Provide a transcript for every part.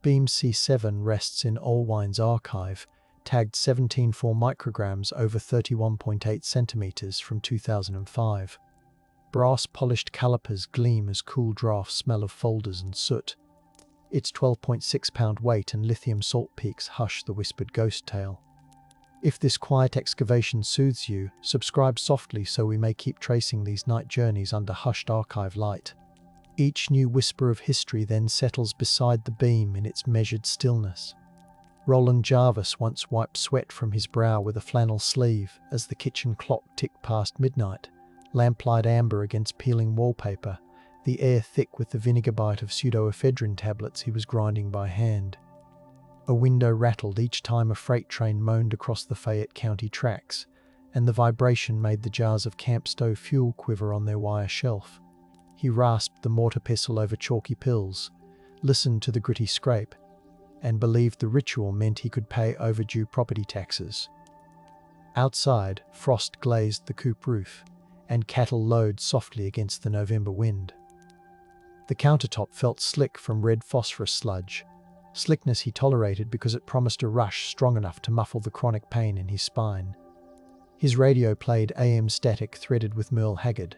Beam C7 rests in Olwine's archive, tagged 17.4 micrograms over 31.8 centimeters from 2005. Brass-polished calipers gleam as cool drafts smell of folders and soot. Its 12.6-pound weight and lithium salt peaks hush the whispered ghost tale. If this quiet excavation soothes you, subscribe softly so we may keep tracing these night journeys under hushed archive light. Each new whisper of history then settles beside the beam in its measured stillness. Roland Jarvis once wiped sweat from his brow with a flannel sleeve as the kitchen clock ticked past midnight, lamplight amber against peeling wallpaper, the air thick with the vinegar bite of pseudoephedrine tablets he was grinding by hand. A window rattled each time a freight train moaned across the Fayette County tracks, and the vibration made the jars of camp stove fuel quiver on their wire shelf. He rasped the mortar pestle over chalky pills, listened to the gritty scrape, and believed the ritual meant he could pay overdue property taxes. Outside, frost glazed the coop roof, and cattle lowed softly against the November wind. The countertop felt slick from red phosphorus sludge, slickness he tolerated because it promised a rush strong enough to muffle the chronic pain in his spine. His radio played AM static threaded with Merle Haggard,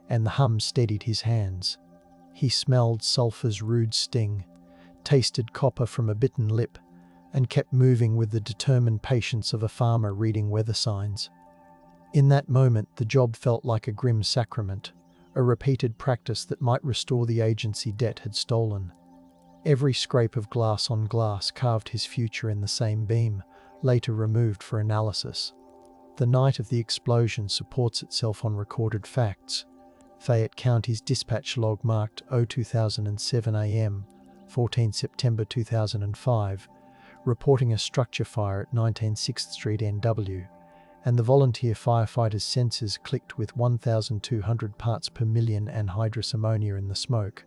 and the hum steadied his hands. He smelled sulphur's rude sting, tasted copper from a bitten lip, and kept moving with the determined patience of a farmer reading weather signs. In that moment, the job felt like a grim sacrament, a repeated practice that might restore the agency debt had stolen. Every scrape of glass on glass carved his future in the same beam, later removed for analysis. The night of the explosion supports itself on recorded facts. Fayette County's dispatch log marked 02:07 a.m., 14 September 2005, reporting a structure fire at 19 6th Street NW, and the volunteer firefighters' sensors clicked with 1,200 parts per million anhydrous ammonia in the smoke.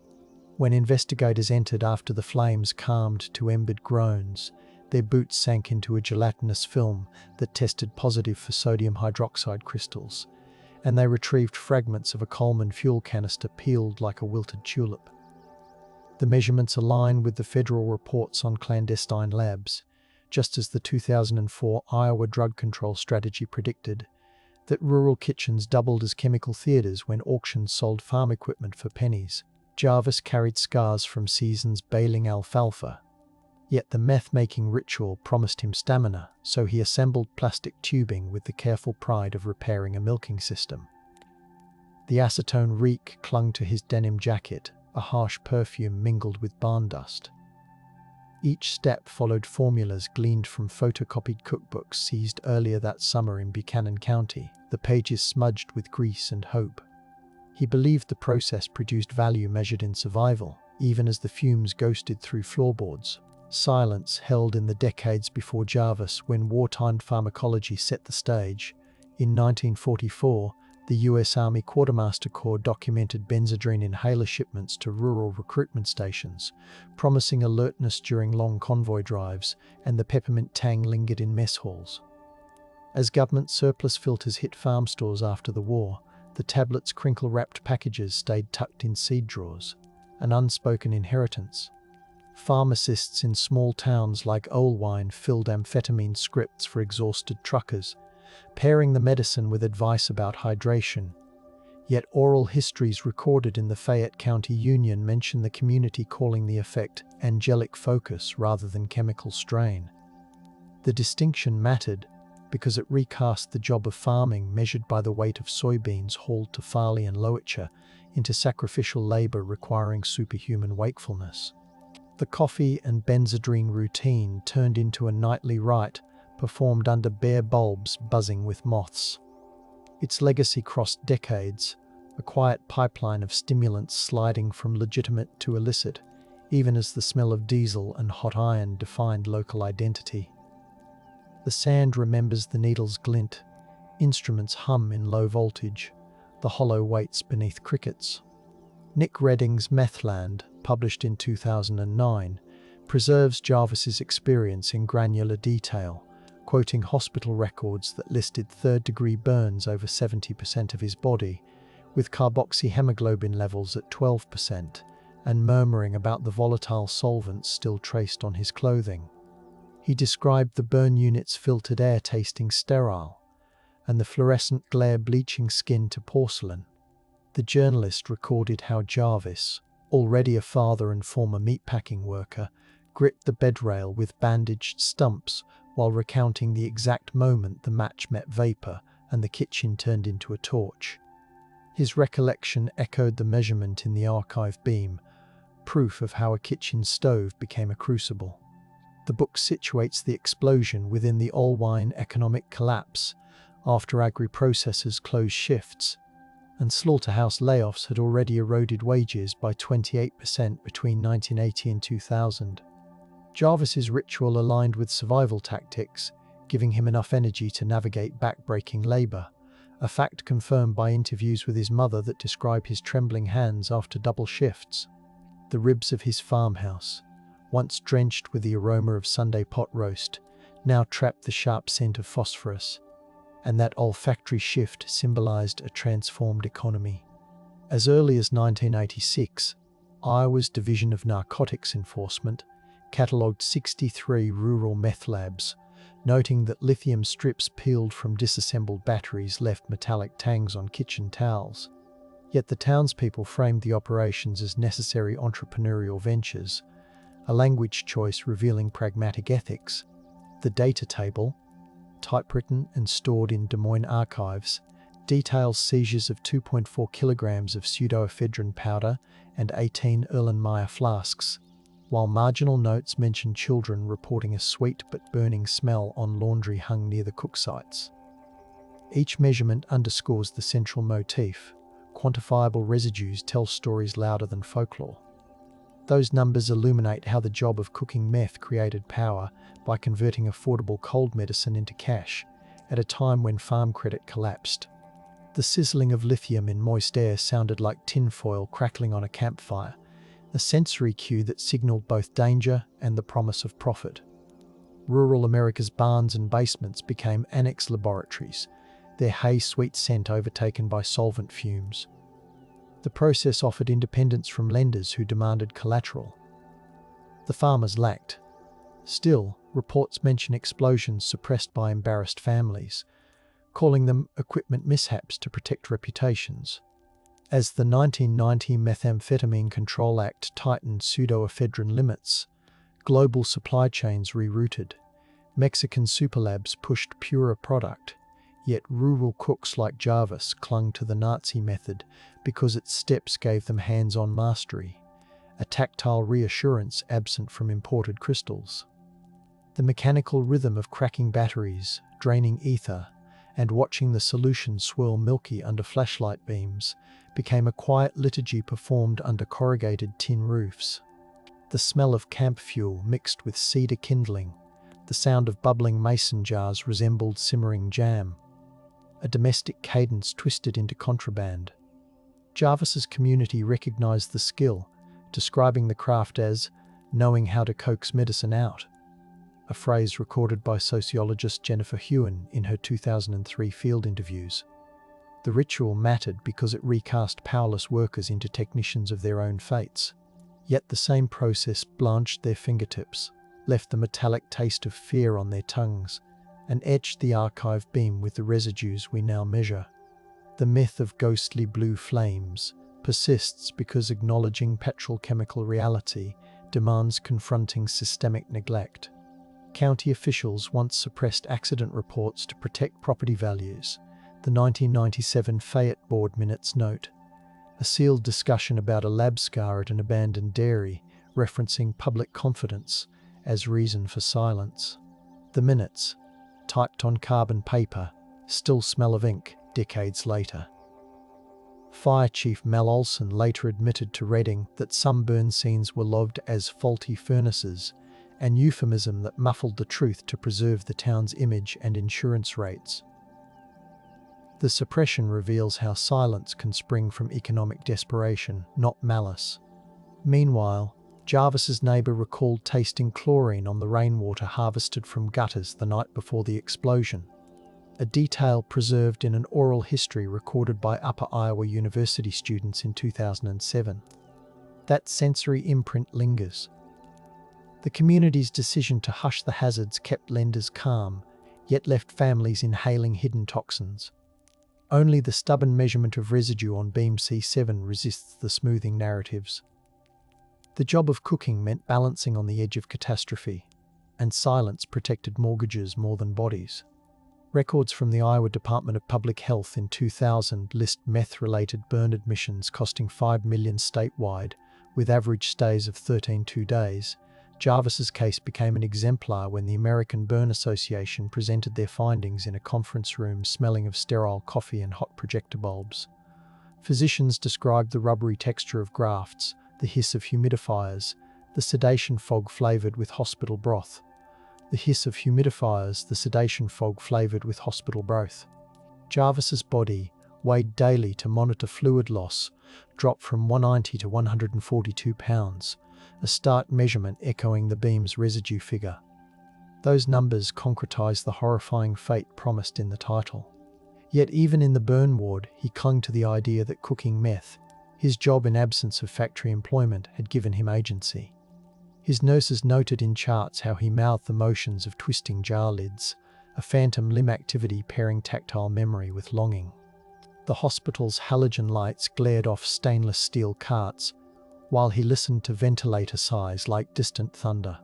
When investigators entered after the flames calmed to embered groans, their boots sank into a gelatinous film that tested positive for sodium hydroxide crystals, and they retrieved fragments of a Coleman fuel canister peeled like a wilted tulip. The measurements align with the federal reports on clandestine labs, just as the 2004 Iowa drug control strategy predicted, that rural kitchens doubled as chemical theaters when auctions sold farm equipment for pennies. Jarvis carried scars from seasons baling alfalfa. Yet the meth-making ritual promised him stamina, so he assembled plastic tubing with the careful pride of repairing a milking system. The acetone reek clung to his denim jacket, a harsh perfume mingled with barn dust. Each step followed formulas gleaned from photocopied cookbooks seized earlier that summer in Buchanan County, the pages smudged with grease and hope. He believed the process produced value measured in survival, even as the fumes ghosted through floorboards. Silence held in the decades before Jarvis when wartime pharmacology set the stage. In 1944, the U.S. Army Quartermaster Corps documented Benzedrine inhaler shipments to rural recruitment stations, promising alertness during long convoy drives, and the peppermint tang lingered in mess halls. As government surplus filters hit farm stores after the war, the tablet's crinkle-wrapped packages stayed tucked in seed drawers, an unspoken inheritance. Pharmacists in small towns like Olwine filled amphetamine scripts for exhausted truckers, pairing the medicine with advice about hydration. Yet oral histories recorded in the Fayette County Union mention the community calling the effect angelic focus rather than chemical strain. The distinction mattered because it recast the job of farming measured by the weight of soybeans hauled to Farley and Lowitcher into sacrificial labor requiring superhuman wakefulness. The coffee and Benzedrine routine turned into a nightly rite performed under bare bulbs buzzing with moths. Its legacy crossed decades, a quiet pipeline of stimulants sliding from legitimate to illicit, even as the smell of diesel and hot iron defined local identity. The sand remembers the needle's glint, instruments hum in low voltage, the hollow waits beneath crickets. Nick Redding's Methland, published in 2009, preserves Jarvis's experience in granular detail, quoting hospital records that listed third-degree burns over 70% of his body, with carboxyhemoglobin levels at 12% and murmuring about the volatile solvents still traced on his clothing. He described the burn unit's filtered air tasting sterile, and the fluorescent glare bleaching skin to porcelain. The journalist recorded how Jarvis, already a father and former meatpacking worker, gripped the bedrail with bandaged stumps while recounting the exact moment the match met vapor and the kitchen turned into a torch. His recollection echoed the measurement in the archive beam, proof of how a kitchen stove became a crucible. The book situates the explosion within the Allwine economic collapse after agri-processors closed shifts, and slaughterhouse layoffs had already eroded wages by 28% between 1980 and 2000. Jarvis's ritual aligned with survival tactics, giving him enough energy to navigate back-breaking labor, a fact confirmed by interviews with his mother that describe his trembling hands after double shifts. The ribs of his farmhouse, once drenched with the aroma of Sunday pot roast, now trapped the sharp scent of phosphorus, and that olfactory shift symbolized a transformed economy. As early as 1986, Iowa's Division of Narcotics Enforcement catalogued 63 rural meth labs, noting that lithium strips peeled from disassembled batteries left metallic tangs on kitchen towels. Yet the townspeople framed the operations as necessary entrepreneurial ventures, a language choice revealing pragmatic ethics. The data table, typewritten and stored in Des Moines archives, details seizures of 2.4 kilograms of pseudoephedrine powder and 18 Erlenmeyer flasks, while marginal notes mention children reporting a sweet but burning smell on laundry hung near the cook sites. Each measurement underscores the central motif: quantifiable residues tell stories louder than folklore. Those numbers illuminate how the job of cooking meth created power by converting affordable cold medicine into cash, at a time when farm credit collapsed. The sizzling of lithium in moist air sounded like tinfoil crackling on a campfire, a sensory cue that signaled both danger and the promise of profit. Rural America's barns and basements became annex laboratories, their hay-sweet scent overtaken by solvent fumes. The process offered independence from lenders who demanded collateral. The farmers lacked. Still, reports mention explosions suppressed by embarrassed families, calling them equipment mishaps to protect reputations. As the 1990 Methamphetamine Control Act tightened pseudoephedrine limits, global supply chains rerouted. Mexican superlabs pushed purer product, yet rural cooks like Jarvis clung to the Nazi method because its steps gave them hands-on mastery, a tactile reassurance absent from imported crystals. The mechanical rhythm of cracking batteries, draining ether, and watching the solution swirl milky under flashlight beams became a quiet liturgy performed under corrugated tin roofs. The smell of camp fuel mixed with cedar kindling, the sound of bubbling mason jars resembled simmering jam, a domestic cadence twisted into contraband. Jarvis's community recognized the skill, describing the craft as knowing how to coax medicine out, a phrase recorded by sociologist Jennifer Hewen in her 2003 field interviews. The ritual mattered because it recast powerless workers into technicians of their own fates. Yet the same process blanched their fingertips, left the metallic taste of fear on their tongues, and etched the archive beam with the residues we now measure. The myth of ghostly blue flames persists because acknowledging petrochemical reality demands confronting systemic neglect. County officials once suppressed accident reports to protect property values. The 1997 Fayette Board Minutes note a sealed discussion about a lab scar at an abandoned dairy, referencing public confidence as reason for silence. The minutes, typed on carbon paper, still smell of ink decades later. Fire Chief Mel Olson later admitted to Reading that some burn scenes were logged as faulty furnaces, an euphemism that muffled the truth to preserve the town's image and insurance rates. The suppression reveals how silence can spring from economic desperation, not malice. Meanwhile, Jarvis's neighbour recalled tasting chlorine on the rainwater harvested from gutters the night before the explosion, a detail preserved in an oral history recorded by Upper Iowa University students in 2007. That sensory imprint lingers. The community's decision to hush the hazards kept lenders calm, yet left families inhaling hidden toxins. Only the stubborn measurement of residue on beam C7 resists the smoothing narratives. The job of cooking meant balancing on the edge of catastrophe, and silence protected mortgages more than bodies. Records from the Iowa Department of Public Health in 2000 list meth-related burn admissions costing $5 million statewide, with average stays of 13 days. Jarvis's case became an exemplar when the American Burn Association presented their findings in a conference room smelling of sterile coffee and hot projector bulbs. Physicians described the rubbery texture of grafts, the hiss of humidifiers, the sedation fog flavoured with hospital broth. The hiss of humidifiers, the sedation fog flavoured with hospital broth. Jarvis's body, weighed daily to monitor fluid loss, dropped from 190 to 142 pounds, a stark measurement echoing the beam's residue figure. Those numbers concretise the horrifying fate promised in the title. Yet even in the burn ward, he clung to the idea that cooking meth, his job in absence of factory employment, had given him agency. His nurses noted in charts how he mouthed the motions of twisting jar lids, a phantom limb activity pairing tactile memory with longing. The hospital's halogen lights glared off stainless steel carts, while he listened to ventilator sighs like distant thunder.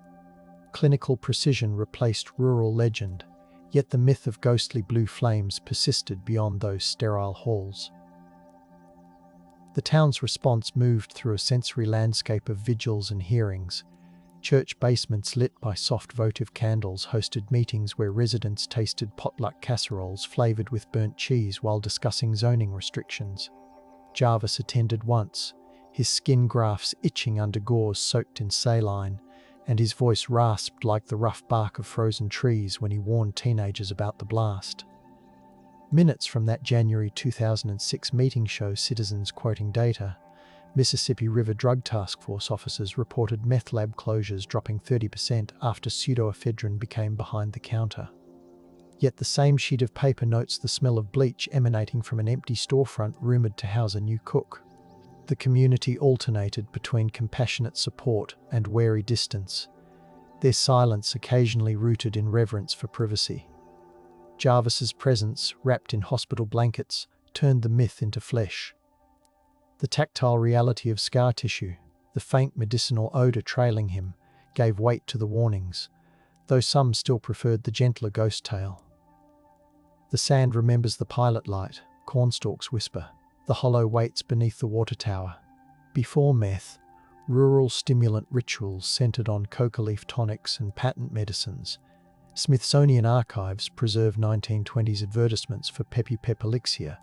Clinical precision replaced rural legend, yet the myth of ghostly blue flames persisted beyond those sterile halls. The town's response moved through a sensory landscape of vigils and hearings. Church basements lit by soft votive candles hosted meetings where residents tasted potluck casseroles flavoured with burnt cheese while discussing zoning restrictions. Jarvis attended once, his skin grafts itching under gauze soaked in saline, and his voice rasped like the rough bark of frozen trees when he warned teenagers about the blast. Minutes from that January 2006 meeting show citizens quoting data. Mississippi River Drug Task Force officers reported meth lab closures dropping 30% after pseudoephedrine became behind the counter. Yet the same sheet of paper notes the smell of bleach emanating from an empty storefront rumoured to house a new cook. The community alternated between compassionate support and wary distance, their silence occasionally rooted in reverence for privacy. Jarvis's presence, wrapped in hospital blankets, turned the myth into flesh. The tactile reality of scar tissue, the faint medicinal odour trailing him, gave weight to the warnings, though some still preferred the gentler ghost tale. The sand remembers the pilot light, cornstalks whisper, the hollow waits beneath the water tower. Before meth, rural stimulant rituals centered on coca leaf tonics and patent medicines. Smithsonian archives preserve 1920s advertisements for Peppy Pep Elixir,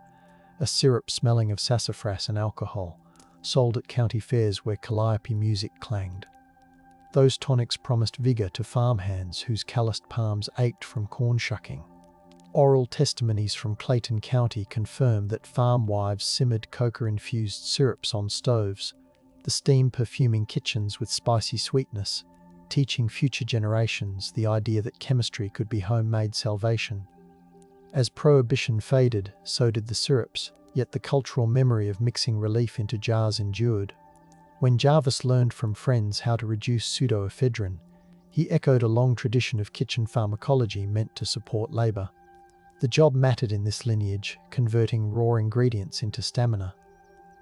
a syrup smelling of sassafras and alcohol, sold at county fairs where calliope music clanged. Those tonics promised vigour to farmhands whose calloused palms ached from corn shucking. Oral testimonies from Clayton County confirm that farm wives simmered coca-infused syrups on stoves, the steam perfuming kitchens with spicy sweetness, teaching future generations the idea that chemistry could be homemade salvation. As prohibition faded, so did the syrups, yet the cultural memory of mixing relief into jars endured. When Jarvis learned from friends how to reduce pseudoephedrine, he echoed a long tradition of kitchen pharmacology meant to support labour. The job mattered in this lineage, converting raw ingredients into stamina.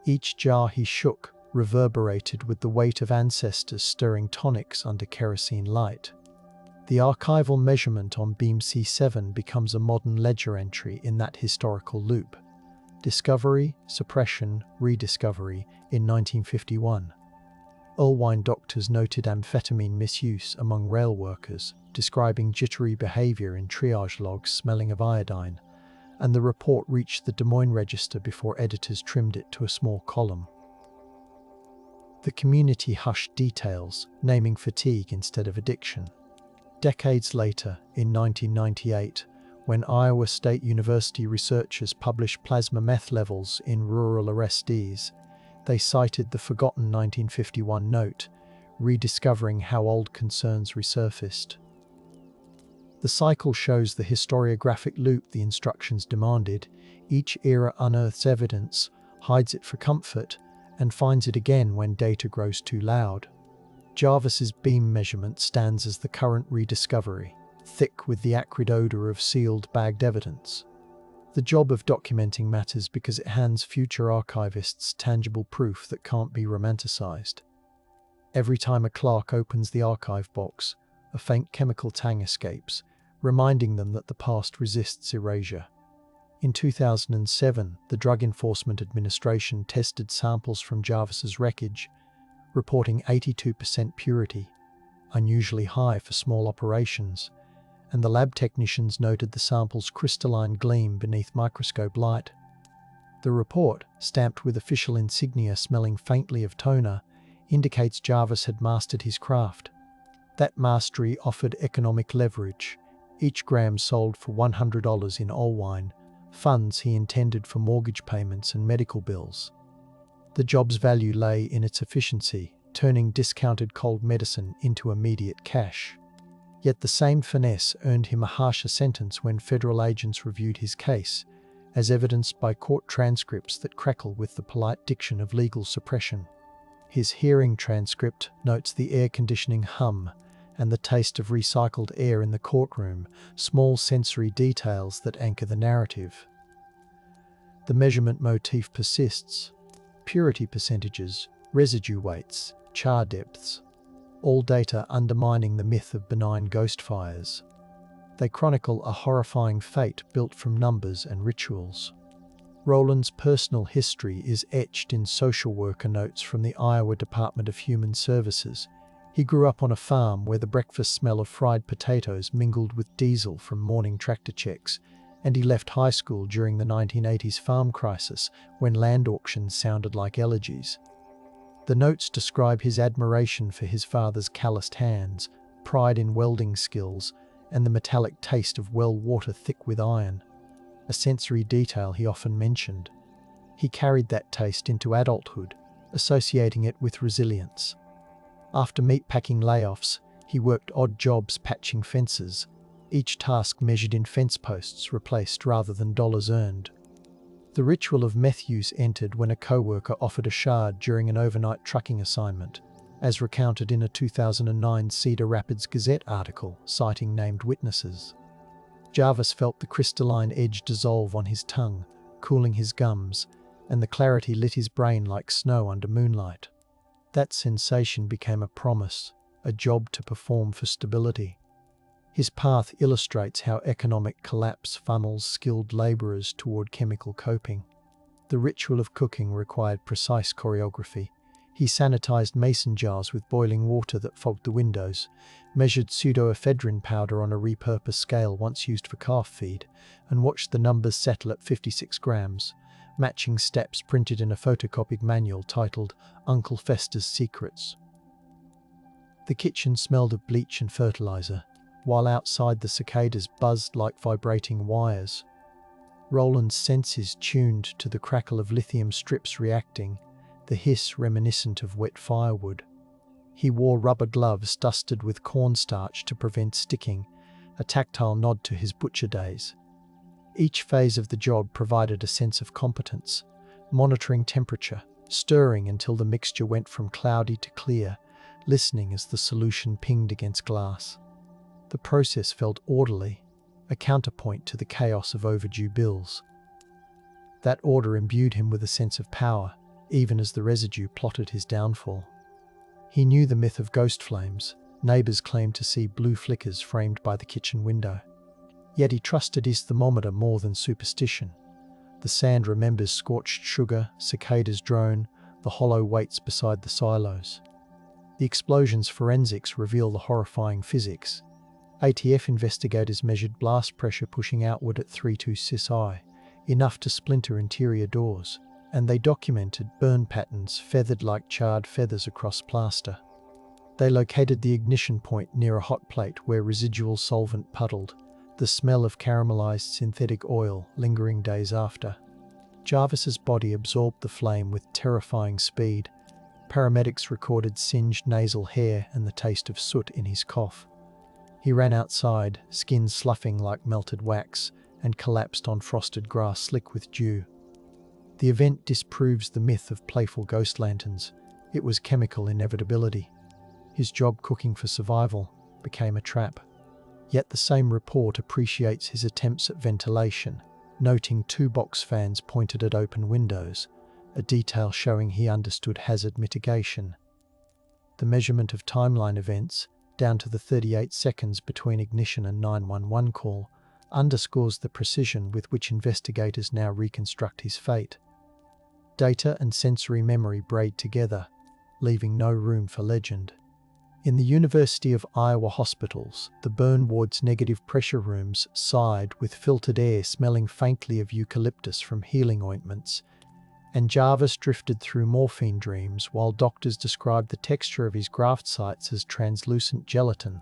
Each jar he shook reverberated with the weight of ancestors stirring tonics under kerosene light. The archival measurement on beam C7 becomes a modern ledger entry in that historical loop. Discovery, suppression, rediscovery in 1951. Irvine doctors noted amphetamine misuse among rail workers, describing jittery behaviour in triage logs smelling of iodine, and the report reached the Des Moines Register before editors trimmed it to a small column. The community hushed details, naming fatigue instead of addiction. Decades later, in 1998, when Iowa State University researchers published plasma meth levels in rural arrestees, they cited the forgotten 1951 note, rediscovering how old concerns resurfaced. The cycle shows the historiographic loop the instructions demanded. Each era unearths evidence, hides it for comfort, and finds it again when data grows too loud. Jarvis's beam measurement stands as the current rediscovery, thick with the acrid odour of sealed, bagged evidence. The job of documenting matters because it hands future archivists tangible proof that can't be romanticised. Every time a clerk opens the archive box, a faint chemical tang escapes, reminding them that the past resists erasure. In 2007, the Drug Enforcement Administration tested samples from Jarvis's wreckage, reporting 82% purity, unusually high for small operations, and the lab technicians noted the sample's crystalline gleam beneath microscope light. The report, stamped with official insignia smelling faintly of toner, indicates Jarvis had mastered his craft. That mastery offered economic leverage. Each gram sold for $100 in Olwine, funds he intended for mortgage payments and medical bills. The job's value lay in its efficiency, turning discounted cold medicine into immediate cash. Yet the same finesse earned him a harsher sentence when federal agents reviewed his case, as evidenced by court transcripts that crackle with the polite diction of legal suppression. His hearing transcript notes the air conditioning hum and the taste of recycled air in the courtroom, small sensory details that anchor the narrative. The measurement motif persists. Purity percentages, residue weights, char depths, all data undermining the myth of benign ghost fires. They chronicle a horrifying fate built from numbers and rituals. Roland's personal history is etched in social worker notes from the Iowa Department of Human Services. He grew up on a farm where the breakfast smell of fried potatoes mingled with diesel from morning tractor checks, and he left high school during the 1980s farm crisis when land auctions sounded like elegies. The notes describe his admiration for his father's calloused hands, pride in welding skills, and the metallic taste of well water thick with iron, a sensory detail he often mentioned. He carried that taste into adulthood, associating it with resilience. After meatpacking layoffs, he worked odd jobs patching fences, each task measured in fence posts replaced rather than dollars earned. The ritual of meth use entered when a co-worker offered a shard during an overnight trucking assignment, as recounted in a 2009 Cedar Rapids Gazette article citing named witnesses. Jarvis felt the crystalline edge dissolve on his tongue, cooling his gums, and the clarity lit his brain like snow under moonlight. That sensation became a promise, a job to perform for stability. His path illustrates how economic collapse funnels skilled labourers toward chemical coping. The ritual of cooking required precise choreography. He sanitized mason jars with boiling water that fogged the windows, measured pseudoephedrine powder on a repurposed scale once used for calf feed, and watched the numbers settle at 56 grams, matching steps printed in a photocopied manual titled Uncle Fester's Secrets. The kitchen smelled of bleach and fertilizer, while outside the cicadas buzzed like vibrating wires. Roland's senses tuned to the crackle of lithium strips reacting, the hiss reminiscent of wet firewood. He wore rubber gloves dusted with cornstarch to prevent sticking, a tactile nod to his butcher days. Each phase of the job provided a sense of competence, monitoring temperature, stirring until the mixture went from cloudy to clear, listening as the solution pinged against glass. The process felt orderly, a counterpoint to the chaos of overdue bills. That order imbued him with a sense of power, even as the residue plotted his downfall. He knew the myth of ghost flames. Neighbours claimed to see blue flickers framed by the kitchen window. Yet he trusted his thermometer more than superstition. The sand remembers scorched sugar, cicadas drone, the hollow weights beside the silos. The explosion's forensics reveal the horrifying physics. ATF investigators measured blast pressure pushing outward at 32 psi, enough to splinter interior doors, and they documented burn patterns feathered like charred feathers across plaster. They located the ignition point near a hot plate where residual solvent puddled, the smell of caramelized synthetic oil lingering days after. Jarvis's body absorbed the flame with terrifying speed. Paramedics recorded singed nasal hair and the taste of soot in his cough. He ran outside, skin sloughing like melted wax, and collapsed on frosted grass slick with dew. The event disproves the myth of playful ghost lanterns. It was chemical inevitability. His job cooking for survival became a trap. Yet the same report appreciates his attempts at ventilation, noting 2 box fans pointed at open windows, a detail showing he understood hazard mitigation. The measurement of timeline events, down to the 38 seconds between ignition and 911 call, underscores the precision with which investigators now reconstruct his fate. Data and sensory memory braid together, leaving no room for legend. In the University of Iowa hospitals, the burn ward's negative pressure rooms sighed with filtered air smelling faintly of eucalyptus from healing ointments, and Jarvis drifted through morphine dreams while doctors described the texture of his graft sites as translucent gelatin.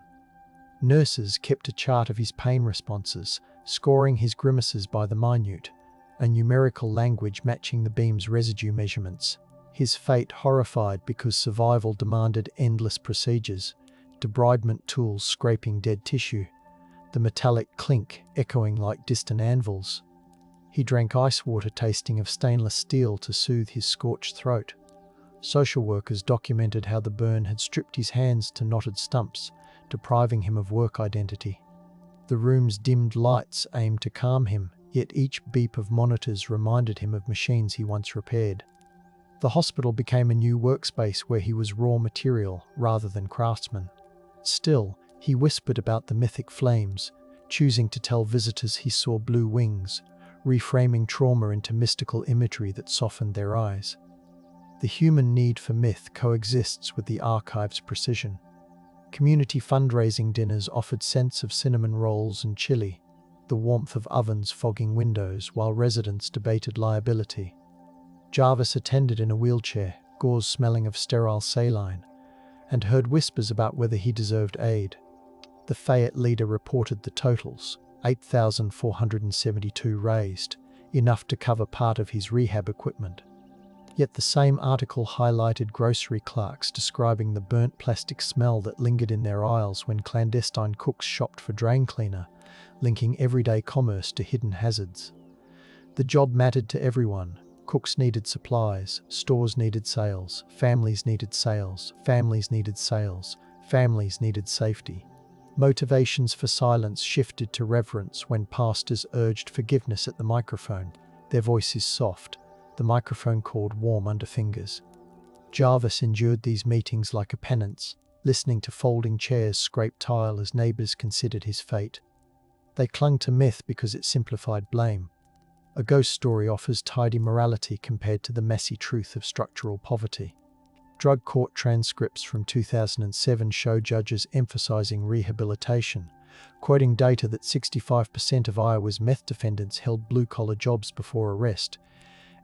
Nurses kept a chart of his pain responses, scoring his grimaces by the minute, a numerical language matching the beam's residue measurements. His fate horrified because survival demanded endless procedures, debridement tools scraping dead tissue, the metallic clink echoing like distant anvils. He drank ice water tasting of stainless steel to soothe his scorched throat. Social workers documented how the burn had stripped his hands to knotted stumps, depriving him of work identity. The room's dimmed lights aimed to calm him, yet each beep of monitors reminded him of machines he once repaired. The hospital became a new workspace where he was raw material rather than craftsman. Still, he whispered about the mythic flames, choosing to tell visitors he saw blue wings, reframing trauma into mystical imagery that softened their eyes. The human need for myth coexists with the archive's precision. Community fundraising dinners offered scents of cinnamon rolls and chili, the warmth of ovens fogging windows while residents debated liability. Jarvis attended in a wheelchair, gauze smelling of sterile saline, and heard whispers about whether he deserved aid. The Fayette leader reported the totals, 8,472 raised, enough to cover part of his rehab equipment. Yet the same article highlighted grocery clerks describing the burnt plastic smell that lingered in their aisles when clandestine cooks shopped for drain cleaner, linking everyday commerce to hidden hazards. The job mattered to everyone. Cooks needed supplies, stores needed sales, families needed sales, families needed sales, families needed safety. Motivations for silence shifted to reverence when pastors urged forgiveness at the microphone, their voices soft, the microphone cord warm under fingers. Jarvis endured these meetings like a penance, listening to folding chairs scrape tile as neighbours considered his fate. They clung to myth because it simplified blame. A ghost story offers tidy morality compared to the messy truth of structural poverty. Drug court transcripts from 2007 show judges emphasizing rehabilitation, quoting data that 65% of Iowa's meth defendants held blue-collar jobs before arrest,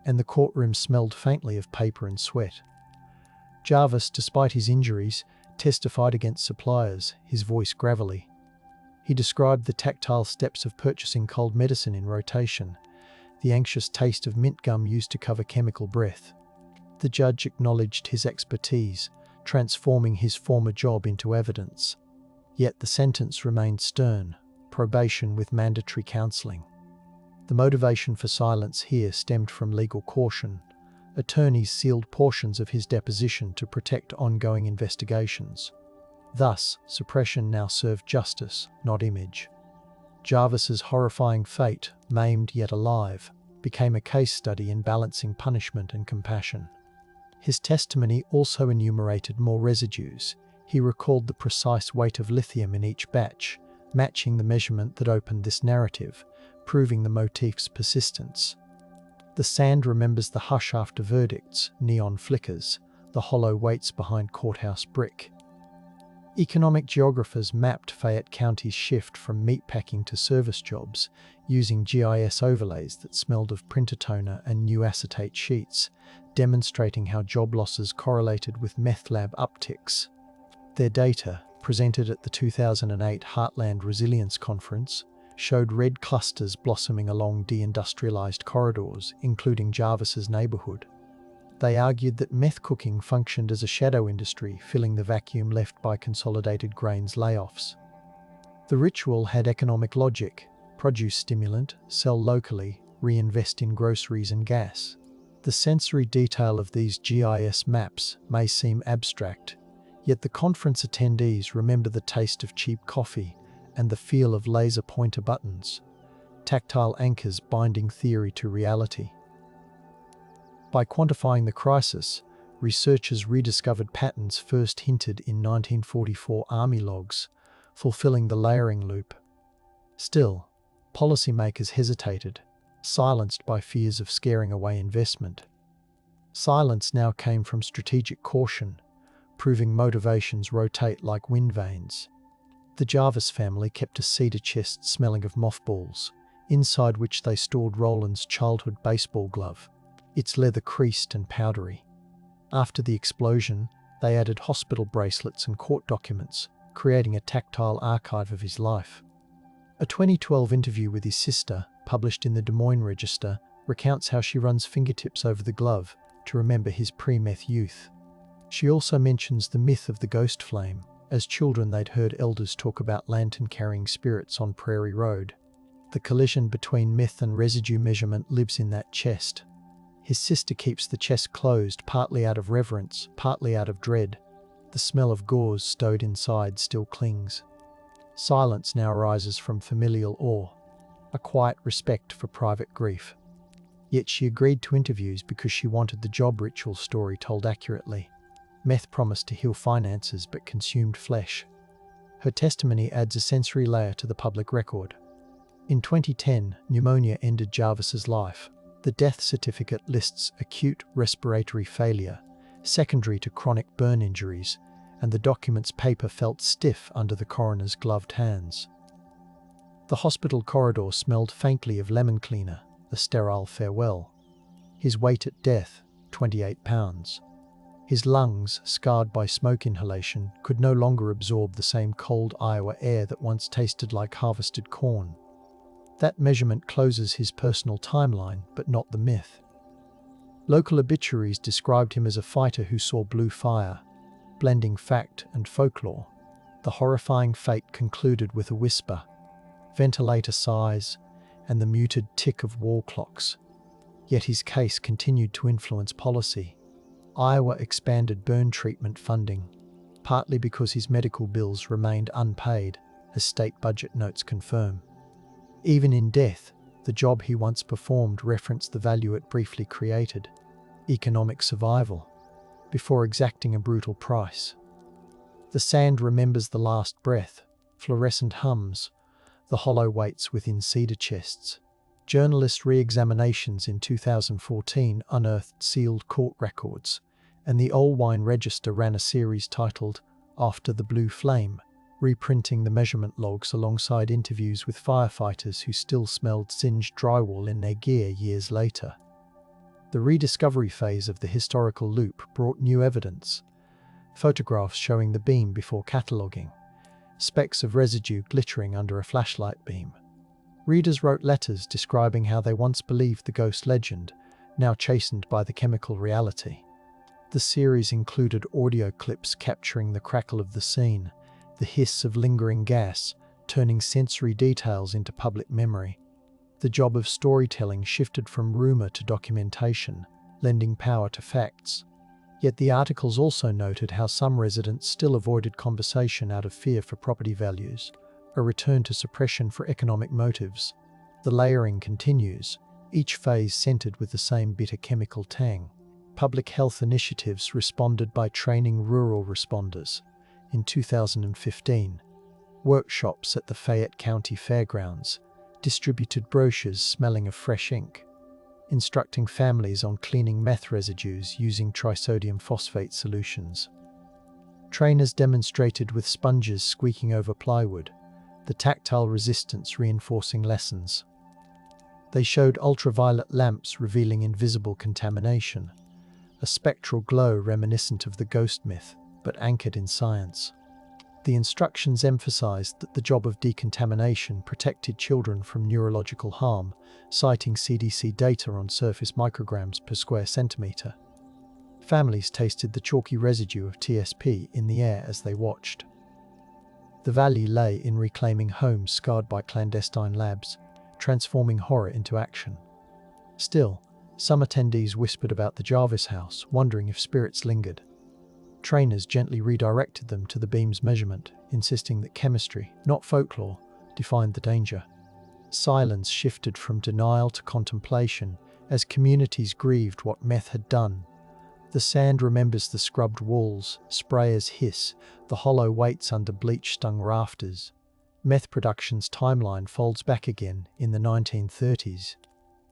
and the courtroom smelled faintly of paper and sweat. Jarvis, despite his injuries, testified against suppliers, his voice gravelly. He described the tactile steps of purchasing cold medicine in rotation, the anxious taste of mint gum used to cover chemical breath. The judge acknowledged his expertise, transforming his former job into evidence. Yet the sentence remained stern, probation with mandatory counselling. The motivation for silence here stemmed from legal caution. Attorneys sealed portions of his deposition to protect ongoing investigations. Thus, suppression now served justice, not image. Jarvis's horrifying fate, maimed yet alive, became a case study in balancing punishment and compassion. His testimony also enumerated more residues. He recalled the precise weight of lithium in each batch, matching the measurement that opened this narrative, proving the motif's persistence. The sand remembers the hush after verdicts, neon flickers, the hollow weights behind courthouse brick. Economic geographers mapped Fayette County's shift from meatpacking to service jobs, using GIS overlays that smelled of printer toner and new acetate sheets, demonstrating how job losses correlated with meth lab upticks. Their data, presented at the 2008 Heartland Resilience Conference, showed red clusters blossoming along deindustrialized corridors, including Jarvis's neighborhood. They argued that meth cooking functioned as a shadow industry, filling the vacuum left by Consolidated Grains layoffs. The ritual had economic logic: produce stimulant, sell locally, reinvest in groceries and gas. The sensory detail of these GIS maps may seem abstract, yet the conference attendees remember the taste of cheap coffee and the feel of laser pointer buttons, tactile anchors binding theory to reality. By quantifying the crisis, researchers rediscovered patterns first hinted in 1944 Army logs, fulfilling the layering loop. Still, policymakers hesitated, silenced by fears of scaring away investment. Silence now came from strategic caution, proving motivations rotate like wind vanes. The Jarvis family kept a cedar chest smelling of mothballs, inside which they stored Roland's childhood baseball glove, its leather creased and powdery. After the explosion, they added hospital bracelets and court documents, creating a tactile archive of his life. A 2012 interview with his sister, published in the Des Moines Register, recounts how she runs fingertips over the glove to remember his pre-meth youth. She also mentions the myth of the ghost flame. As children, they'd heard elders talk about lantern-carrying spirits on Prairie Road. The collision between myth and residue measurement lives in that chest. His sister keeps the chest closed, partly out of reverence, partly out of dread. The smell of gauze stowed inside still clings. Silence now arises from familial awe, a quiet respect for private grief. Yet she agreed to interviews because she wanted the job ritual story told accurately. Meth promised to heal finances but consumed flesh. Her testimony adds a sensory layer to the public record. In 2010, pneumonia ended Jarvis's life. The death certificate lists acute respiratory failure, secondary to chronic burn injuries, and the document's paper felt stiff under the coroner's gloved hands. The hospital corridor smelled faintly of lemon cleaner, a sterile farewell. His weight at death, 28 pounds. His lungs, scarred by smoke inhalation, could no longer absorb the same cold Iowa air that once tasted like harvested corn. That measurement closes his personal timeline, but not the myth. Local obituaries described him as a fighter who saw blue fire, blending fact and folklore. The horrifying fate concluded with a whisper, ventilator sighs, and the muted tick of wall clocks. Yet his case continued to influence policy. Iowa expanded burn treatment funding, partly because his medical bills remained unpaid, as state budget notes confirm. Even in death, the job he once performed referenced the value it briefly created, economic survival, before exacting a brutal price. The sand remembers the last breath, fluorescent hums, the hollow weights within cedar chests. Journalist re-examinations in 2014 unearthed sealed court records, and the WWII Register ran a series titled After the Blue Flame, reprinting the measurement logs alongside interviews with firefighters who still smelled singed drywall in their gear years later. The rediscovery phase of the historical loop brought new evidence, photographs showing the beam before cataloguing, specks of residue glittering under a flashlight beam. Readers wrote letters describing how they once believed the ghost legend, now chastened by the chemical reality. The series included audio clips capturing the crackle of the scene, the hiss of lingering gas, turning sensory details into public memory. The job of storytelling shifted from rumor to documentation, lending power to facts. Yet the articles also noted how some residents still avoided conversation out of fear for property values, a return to suppression for economic motives. The layering continues, each phase scented with the same bitter chemical tang. Public health initiatives responded by training rural responders. In 2015, workshops at the Fayette County Fairgrounds distributed brochures smelling of fresh ink, instructing families on cleaning meth residues using trisodium phosphate solutions. Trainers demonstrated with sponges squeaking over plywood, the tactile resistance reinforcing lessons. They showed ultraviolet lamps revealing invisible contamination, a spectral glow reminiscent of the ghost myth, but anchored in science. The instructions emphasized that the job of decontamination protected children from neurological harm, citing CDC data on surface micrograms per square centimeter. Families tasted the chalky residue of TSP in the air as they watched. The value lay in reclaiming homes scarred by clandestine labs, transforming horror into action. Still, Some attendees whispered about the Jarvis house, wondering if spirits lingered. Trainers gently redirected them to the beam's measurement, insisting that chemistry, not folklore, defined the danger. Silence shifted from denial to contemplation as communities grieved what meth had done. The sand remembers the scrubbed walls, sprayers hiss, the hollow weights under bleach-stung rafters. Meth production's timeline folds back again in the 1930s.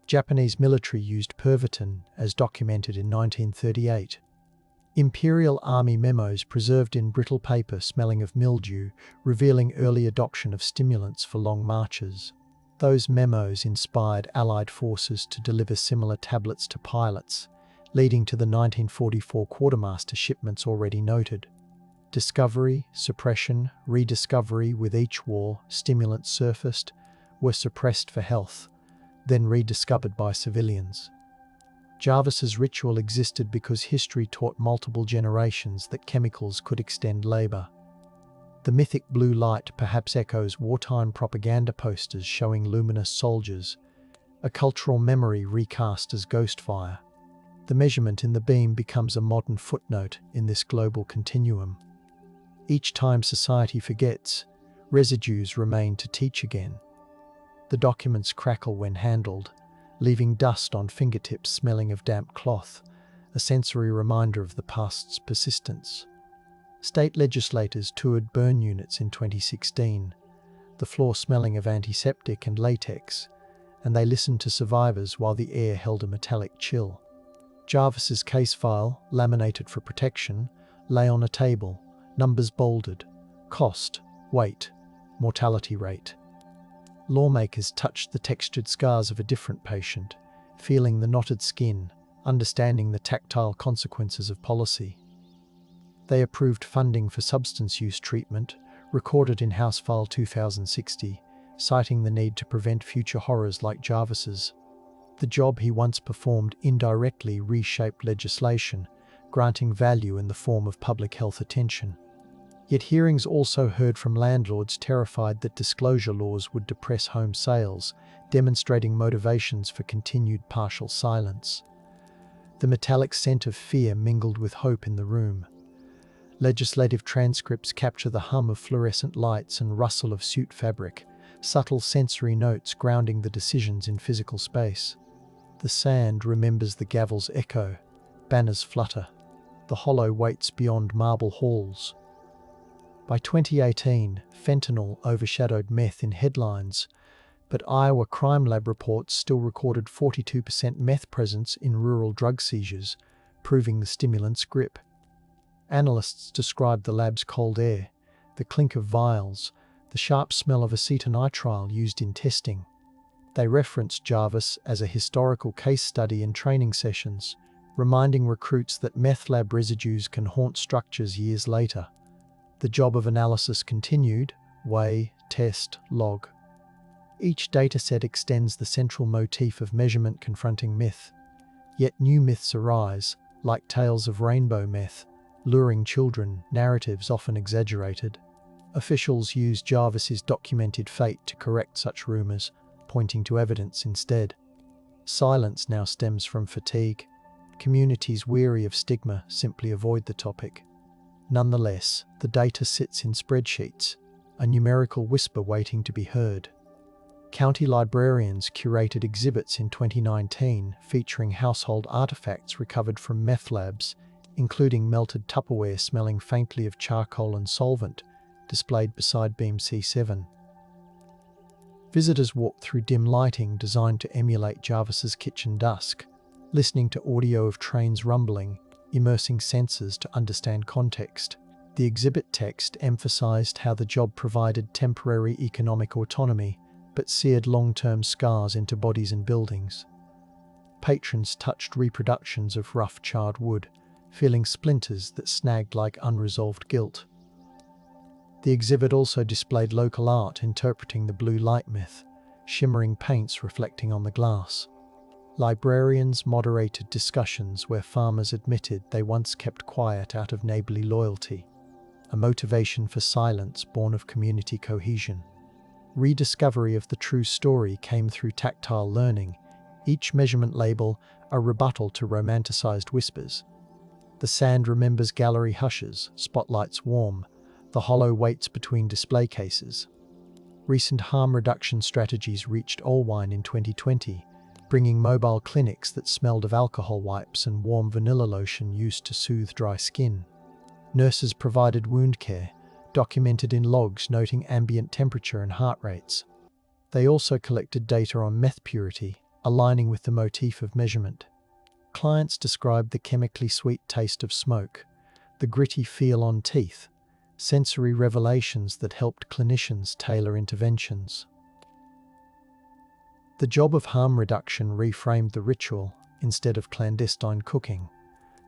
Japanese military used Pervitin, as documented in 1938. Imperial Army memos preserved in brittle paper smelling of mildew, revealing early adoption of stimulants for long marches. Those memos inspired Allied forces to deliver similar tablets to pilots, leading to the 1944 quartermaster shipments already noted. Discovery, suppression, rediscovery with each war, stimulants surfaced, were suppressed for health, then rediscovered by civilians. Jarvis's ritual existed because history taught multiple generations that chemicals could extend labor. The mythic blue light perhaps echoes wartime propaganda posters showing luminous soldiers, a cultural memory recast as ghost fire. The measurement in the beam becomes a modern footnote in this global continuum. Each time society forgets, residues remain to teach again. The documents crackle when handled, leaving dust on fingertips smelling of damp cloth, a sensory reminder of the past's persistence. State legislators toured burn units in 2016, the floor smelling of antiseptic and latex, and they listened to survivors while the air held a metallic chill. Jarvis's case file, laminated for protection, lay on a table, numbers bolded, cost, weight, mortality rate. Lawmakers touched the textured scars of a different patient, feeling the knotted skin, understanding the tactile consequences of policy. They approved funding for substance use treatment, recorded in House File 2060, citing the need to prevent future horrors like Jarvis's. The job he once performed indirectly reshaped legislation, granting value in the form of public health attention. Yet hearings also heard from landlords terrified that disclosure laws would depress home sales, demonstrating motivations for continued partial silence. The metallic scent of fear mingled with hope in the room. Legislative transcripts capture the hum of fluorescent lights and rustle of suit fabric, subtle sensory notes grounding the decisions in physical space. The sand remembers the gavel's echo, banners flutter, the hollow waits beyond marble halls. By 2018, fentanyl overshadowed meth in headlines, but Iowa crime lab reports still recorded 42% meth presence in rural drug seizures, proving the stimulant's grip. Analysts described the lab's cold air, the clink of vials, the sharp smell of acetonitrile used in testing. They referenced Jarvis as a historical case study in training sessions, reminding recruits that meth lab residues can haunt structures years later. The job of analysis continued: weigh, test, log. Each dataset extends the central motif of measurement confronting myth. Yet new myths arise, like tales of rainbow meth, luring children, narratives often exaggerated. Officials use Jarvis's documented fate to correct such rumors, pointing to evidence instead. Silence now stems from fatigue. Communities weary of stigma simply avoid the topic. Nonetheless, the data sits in spreadsheets, a numerical whisper waiting to be heard. County librarians curated exhibits in 2019 featuring household artifacts recovered from meth labs, including melted Tupperware smelling faintly of charcoal and solvent, displayed beside Beam C7. Visitors walked through dim lighting designed to emulate Jarvis's kitchen dusk, listening to audio of trains rumbling, immersing senses to understand context. The exhibit text emphasized how the job provided temporary economic autonomy, but seared long-term scars into bodies and buildings. Patrons touched reproductions of rough charred wood, feeling splinters that snagged like unresolved guilt. The exhibit also displayed local art interpreting the blue light myth, shimmering paints reflecting on the glass. Librarians moderated discussions where farmers admitted they once kept quiet out of neighborly loyalty, a motivation for silence born of community cohesion. Rediscovery of the true story came through tactile learning, each measurement label a rebuttal to romanticized whispers. The sand remembers gallery hushes, spotlights warm, the hollow waits between display cases. Recent harm reduction strategies reached Allwine in 2020, bringing mobile clinics that smelled of alcohol wipes and warm vanilla lotion used to soothe dry skin. Nurses provided wound care, documented in logs noting ambient temperature and heart rates. They also collected data on meth purity, aligning with the motif of measurement. Clients described the chemically sweet taste of smoke, the gritty feel on teeth, sensory revelations that helped clinicians tailor interventions. The job of harm reduction reframed the ritual instead of clandestine cooking.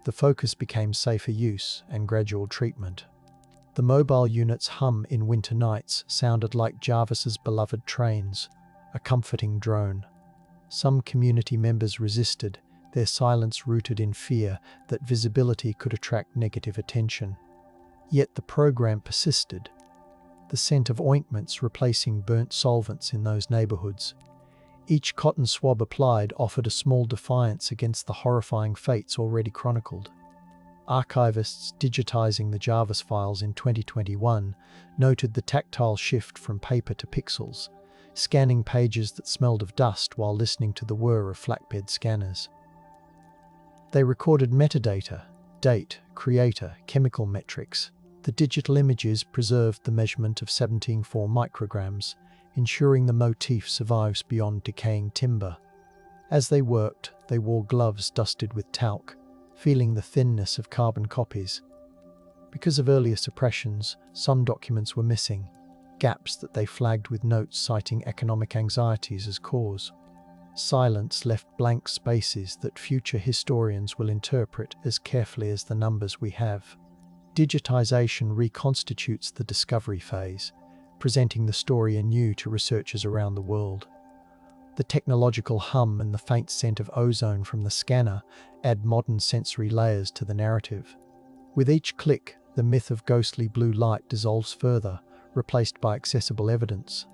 The focus became safer use and gradual treatment. The mobile unit's hum in winter nights sounded like Jarvis's beloved trains, a comforting drone. Some community members resisted, their silence rooted in fear that visibility could attract negative attention. Yet the program persisted, the scent of ointments replacing burnt solvents in those neighborhoods. Each cotton swab applied offered a small defiance against the horrifying fates already chronicled. Archivists digitizing the Jarvis files in 2021 noted the tactile shift from paper to pixels, scanning pages that smelled of dust while listening to the whir of flatbed scanners. They recorded metadata, date, creator, chemical metrics. The digital images preserved the measurement of 17.4 micrograms, ensuring the motif survives beyond decaying timber. As they worked, they wore gloves dusted with talc, feeling the thinness of carbon copies. Because of earlier suppressions, some documents were missing, gaps that they flagged with notes citing economic anxieties as cause. Silence left blank spaces that future historians will interpret as carefully as the numbers we have. Digitization reconstitutes the discovery phase, presenting the story anew to researchers around the world. The technological hum and the faint scent of ozone from the scanner add modern sensory layers to the narrative. With each click, the myth of ghostly blue light dissolves further, replaced by accessible evidence.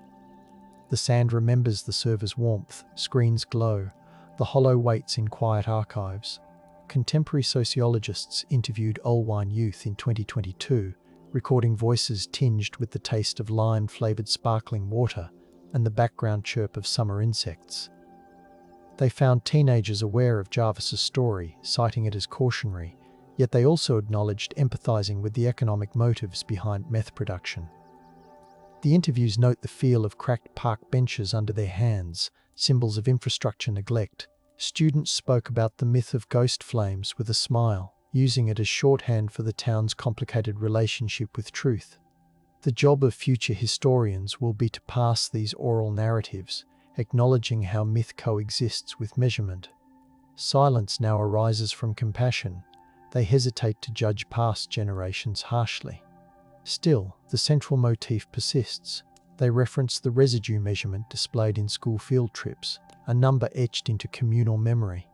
The sand remembers the server's warmth, screens glow, the hollow waits in quiet archives. Contemporary sociologists interviewed Allwine youth in 2022, recording voices tinged with the taste of lime-flavoured sparkling water and the background chirp of summer insects. They found teenagers aware of Jarvis's story, citing it as cautionary, yet they also acknowledged empathizing with the economic motives behind meth production. The interviews note the feel of cracked park benches under their hands, symbols of infrastructure neglect. Students spoke about the myth of ghost flames with a smile, using it as shorthand for the town's complicated relationship with truth. The job of future historians will be to pass these oral narratives, acknowledging how myth coexists with measurement. Silence now arises from compassion. They hesitate to judge past generations harshly. Still, the central motif persists. They reference the residue measurement displayed in school field trips, a number etched into communal memory.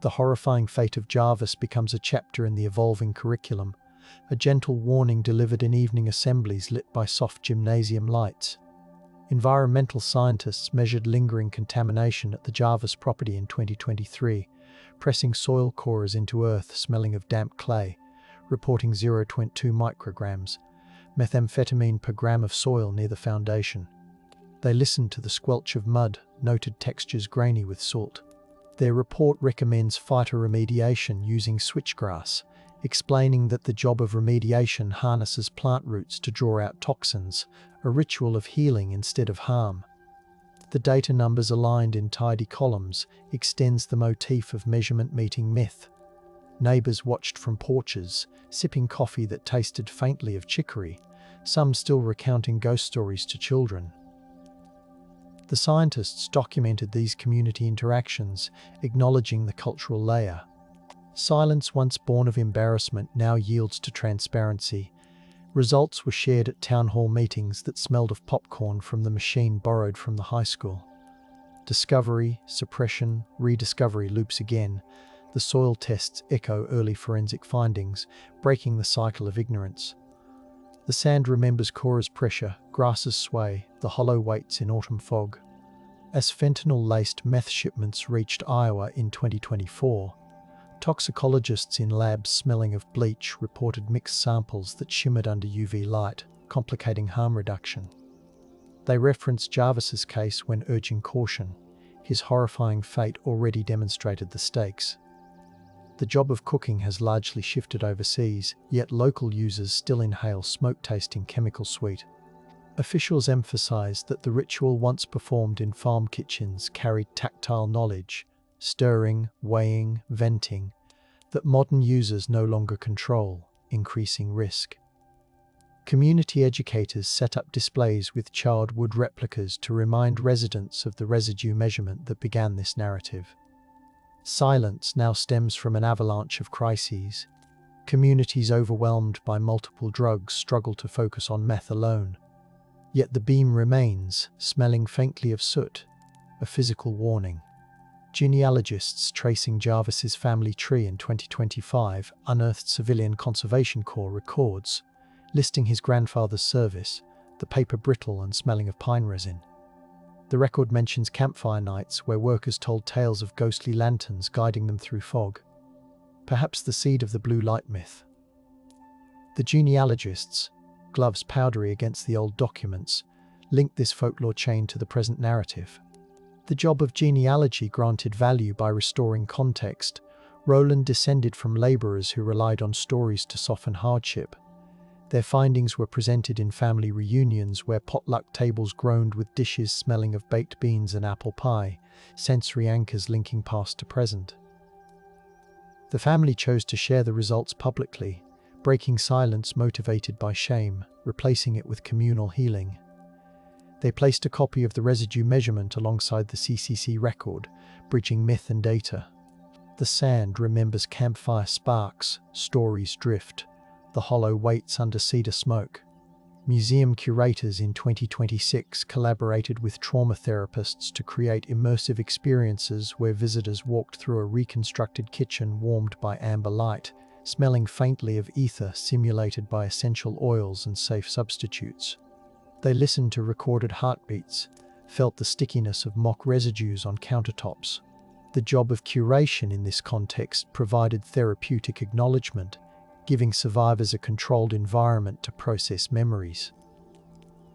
The horrifying fate of Jarvis becomes a chapter in the evolving curriculum, a gentle warning delivered in evening assemblies lit by soft gymnasium lights. Environmental scientists measured lingering contamination at the Jarvis property in 2023, pressing soil cores into earth smelling of damp clay, reporting 0.2 micrograms, methamphetamine per gram of soil near the foundation. They listened to the squelch of mud, noted textures grainy with salt. Their report recommends phytoremediation using switchgrass, explaining that the job of remediation harnesses plant roots to draw out toxins, a ritual of healing instead of harm. The data numbers aligned in tidy columns extends the motif of measurement meeting myth. Neighbours watched from porches, sipping coffee that tasted faintly of chicory, some still recounting ghost stories to children. The scientists documented these community interactions, acknowledging the cultural layer. Silence once born of embarrassment now yields to transparency. Results were shared at town hall meetings that smelled of popcorn from the machine borrowed from the high school. Discovery, suppression, rediscovery loops again. The soil tests echo early forensic findings, breaking the cycle of ignorance. The sand remembers Cora's pressure, grasses sway, the hollow waits in autumn fog. As fentanyl-laced meth shipments reached Iowa in 2024, toxicologists in labs smelling of bleach reported mixed samples that shimmered under UV light, complicating harm reduction. They reference Jarvis's case when urging caution. His horrifying fate already demonstrated the stakes. The job of cooking has largely shifted overseas, yet local users still inhale smoke-tasting chemical sweet. Officials emphasize that the ritual once performed in farm kitchens carried tactile knowledge, stirring, weighing, venting, that modern users no longer control, increasing risk. Community educators set up displays with charred wood replicas to remind residents of the residue measurement that began this narrative. Silence now stems from an avalanche of crises. Communities overwhelmed by multiple drugs struggle to focus on meth alone. Yet the beam remains, smelling faintly of soot, a physical warning. Genealogists tracing Jarvis's family tree in 2025 unearthed Civilian Conservation Corps records, listing his grandfather's service, the paper brittle and smelling of pine resin. The record mentions campfire nights where workers told tales of ghostly lanterns guiding them through fog. Perhaps the seed of the blue light myth. The genealogists, gloves powdery against the old documents, linked this folklore chain to the present narrative. The job of genealogy granted value by restoring context. Roland descended from laborers who relied on stories to soften hardship. Their findings were presented in family reunions where potluck tables groaned with dishes smelling of baked beans and apple pie, sensory anchors linking past to present. The family chose to share the results publicly, breaking silence motivated by shame, replacing it with communal healing. They placed a copy of the residue measurement alongside the CCC record, bridging myth and data. The sand remembers campfire sparks, stories drift. The hollow waits under cedar smoke. Museum curators in 2026 collaborated with trauma therapists to create immersive experiences where visitors walked through a reconstructed kitchen warmed by amber light, smelling faintly of ether simulated by essential oils and safe substitutes. They listened to recorded heartbeats, felt the stickiness of mock residues on countertops. The job of curation in this context provided therapeutic acknowledgement, giving survivors a controlled environment to process memories.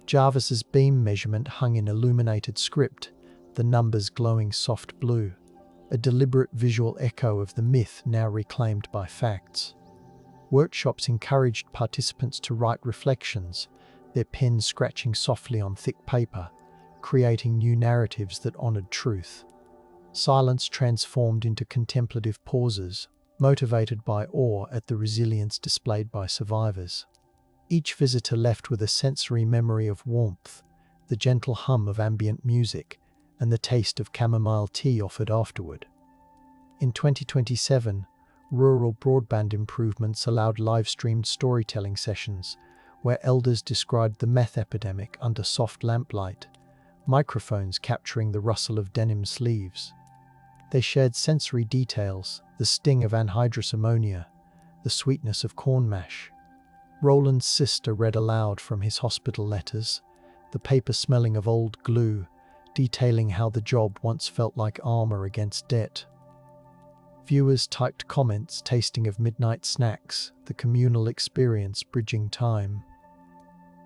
Jarvis's beam measurement hung in illuminated script, the numbers glowing soft blue, a deliberate visual echo of the myth now reclaimed by facts. Workshops encouraged participants to write reflections, their pens scratching softly on thick paper, creating new narratives that honored truth. Silence transformed into contemplative pauses, motivated by awe at the resilience displayed by survivors. Each visitor left with a sensory memory of warmth, the gentle hum of ambient music, and the taste of chamomile tea offered afterward. In 2027, rural broadband improvements allowed live-streamed storytelling sessions, where elders described the meth epidemic under soft lamplight, microphones capturing the rustle of denim sleeves. They shared sensory details, the sting of anhydrous ammonia, the sweetness of corn mash. Roland's sister read aloud from his hospital letters, the paper smelling of old glue, detailing how the job once felt like armor against debt. Viewers typed comments tasting of midnight snacks, the communal experience bridging time.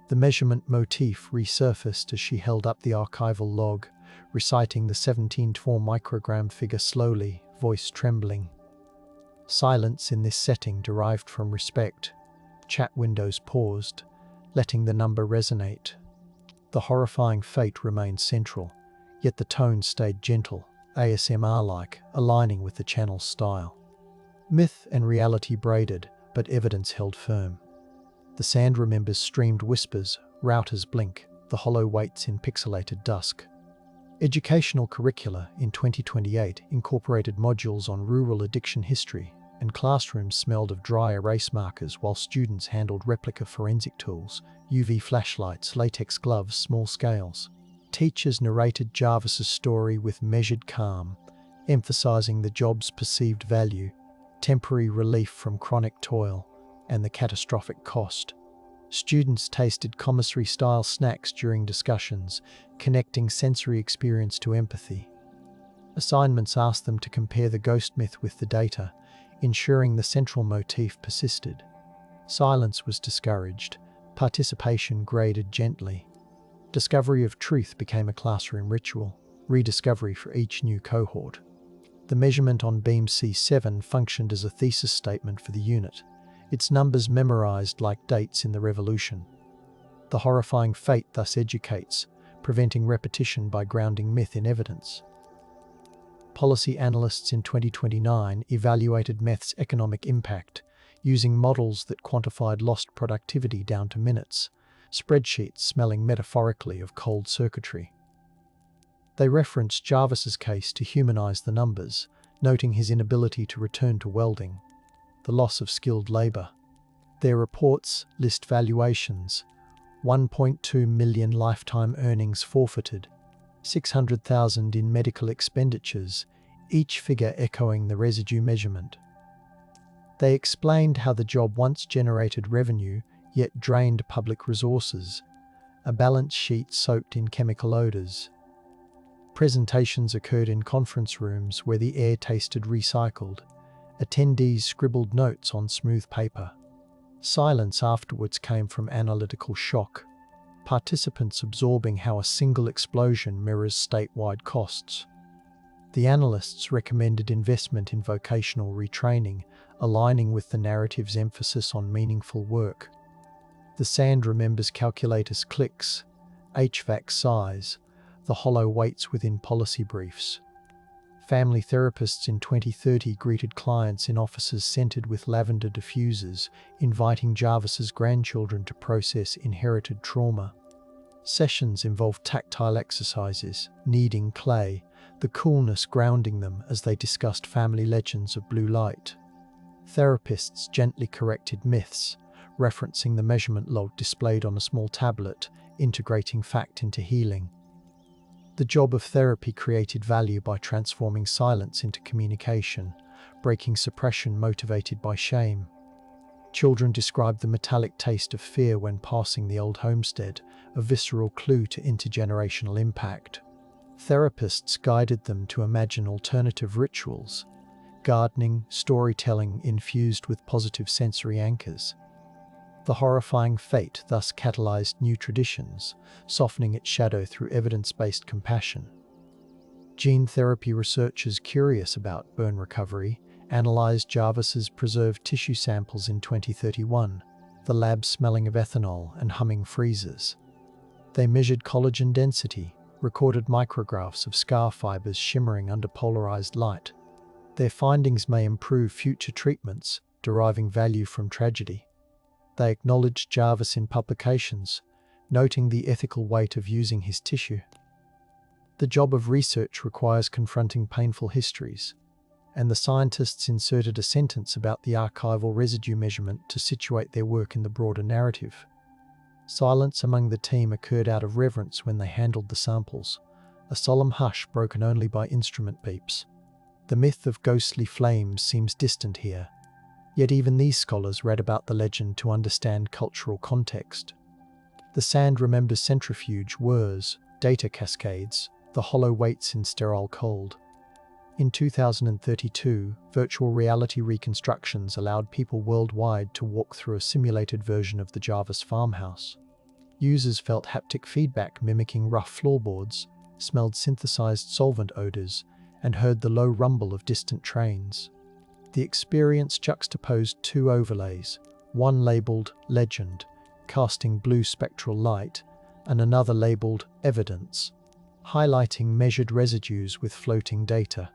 The measurement motif resurfaced as she held up the archival log, reciting the 17.4 microgram figure slowly, voice trembling. Silence in this setting derived from respect. Chat windows paused, letting the number resonate. The horrifying fate remained central, yet the tone stayed gentle, ASMR-like, aligning with the channel's style. Myth and reality braided, but evidence held firm. The sand remembers streamed whispers, routers blink, the hollow waits in pixelated dusk. Educational curricula in 2028 incorporated modules on rural addiction history, and classrooms smelled of dry erase markers while students handled replica forensic tools, UV flashlights, latex gloves, small scales. Teachers narrated Jarvis's story with measured calm, emphasizing the job's perceived value, temporary relief from chronic toil, and the catastrophic cost. Students tasted commissary-style snacks during discussions, connecting sensory experience to empathy. Assignments asked them to compare the ghost myth with the data, ensuring the central motif persisted. Silence was discouraged, participation graded gently. Discovery of truth became a classroom ritual, rediscovery for each new cohort. The measurement on beam C7 functioned as a thesis statement for the unit, its numbers memorized like dates in the revolution. The horrifying fate thus educates, preventing repetition by grounding myth in evidence. Policy analysts in 2029 evaluated meth's economic impact, using models that quantified lost productivity down to minutes, spreadsheets smelling metaphorically of cold circuitry. They referenced Jarvis's case to humanize the numbers, noting his inability to return to welding, the loss of skilled labor. Their reports list valuations: 1.2 million lifetime earnings forfeited, 600,000 in medical expenditures, each figure echoing the residue measurement. They explained how the job once generated revenue, yet drained public resources, a balance sheet soaked in chemical odors. Presentations occurred in conference rooms where the air tasted recycled. Attendees scribbled notes on smooth paper. Silence afterwards came from analytical shock, participants absorbing how a single explosion mirrors statewide costs. The analysts recommended investment in vocational retraining, aligning with the narrative's emphasis on meaningful work. The sand remembers calculators clicks, HVAC sighs, the hollow weights within policy briefs. Family therapists in 2030 greeted clients in offices scented with lavender diffusers, inviting Jarvis's grandchildren to process inherited trauma. Sessions involved tactile exercises, kneading clay, the coolness grounding them as they discussed family legends of blue light. Therapists gently corrected myths, referencing the measurement log displayed on a small tablet, integrating fact into healing. The job of therapy created value by transforming silence into communication, breaking suppression motivated by shame. Children described the metallic taste of fear when passing the old homestead, a visceral clue to intergenerational impact. Therapists guided them to imagine alternative rituals, gardening, storytelling infused with positive sensory anchors. The horrifying fate thus catalyzed new traditions, softening its shadow through evidence-based compassion. Gene therapy researchers curious about burn recovery analyzed Jarvis's preserved tissue samples in 2031, the lab smelling of ethanol and humming freezers. They measured collagen density, recorded micrographs of scar fibers shimmering under polarized light. Their findings may improve future treatments, deriving value from tragedy. They acknowledged Jarvis in publications, noting the ethical weight of using his tissue. The job of research requires confronting painful histories, and the scientists inserted a sentence about the archival residue measurement to situate their work in the broader narrative. Silence among the team occurred out of reverence when they handled the samples, a solemn hush broken only by instrument beeps. The myth of ghostly flames seems distant here, yet even these scholars read about the legend to understand cultural context. The sand remembers centrifuge whirs, data cascades, the hollow weights in sterile cold. In 2032, virtual reality reconstructions allowed people worldwide to walk through a simulated version of the Jarvis farmhouse. Users felt haptic feedback mimicking rough floorboards, smelled synthesized solvent odors, and heard the low rumble of distant trains. The experience juxtaposed two overlays, one labeled Legend, casting blue spectral light, and another labeled Evidence, highlighting measured residues with floating data.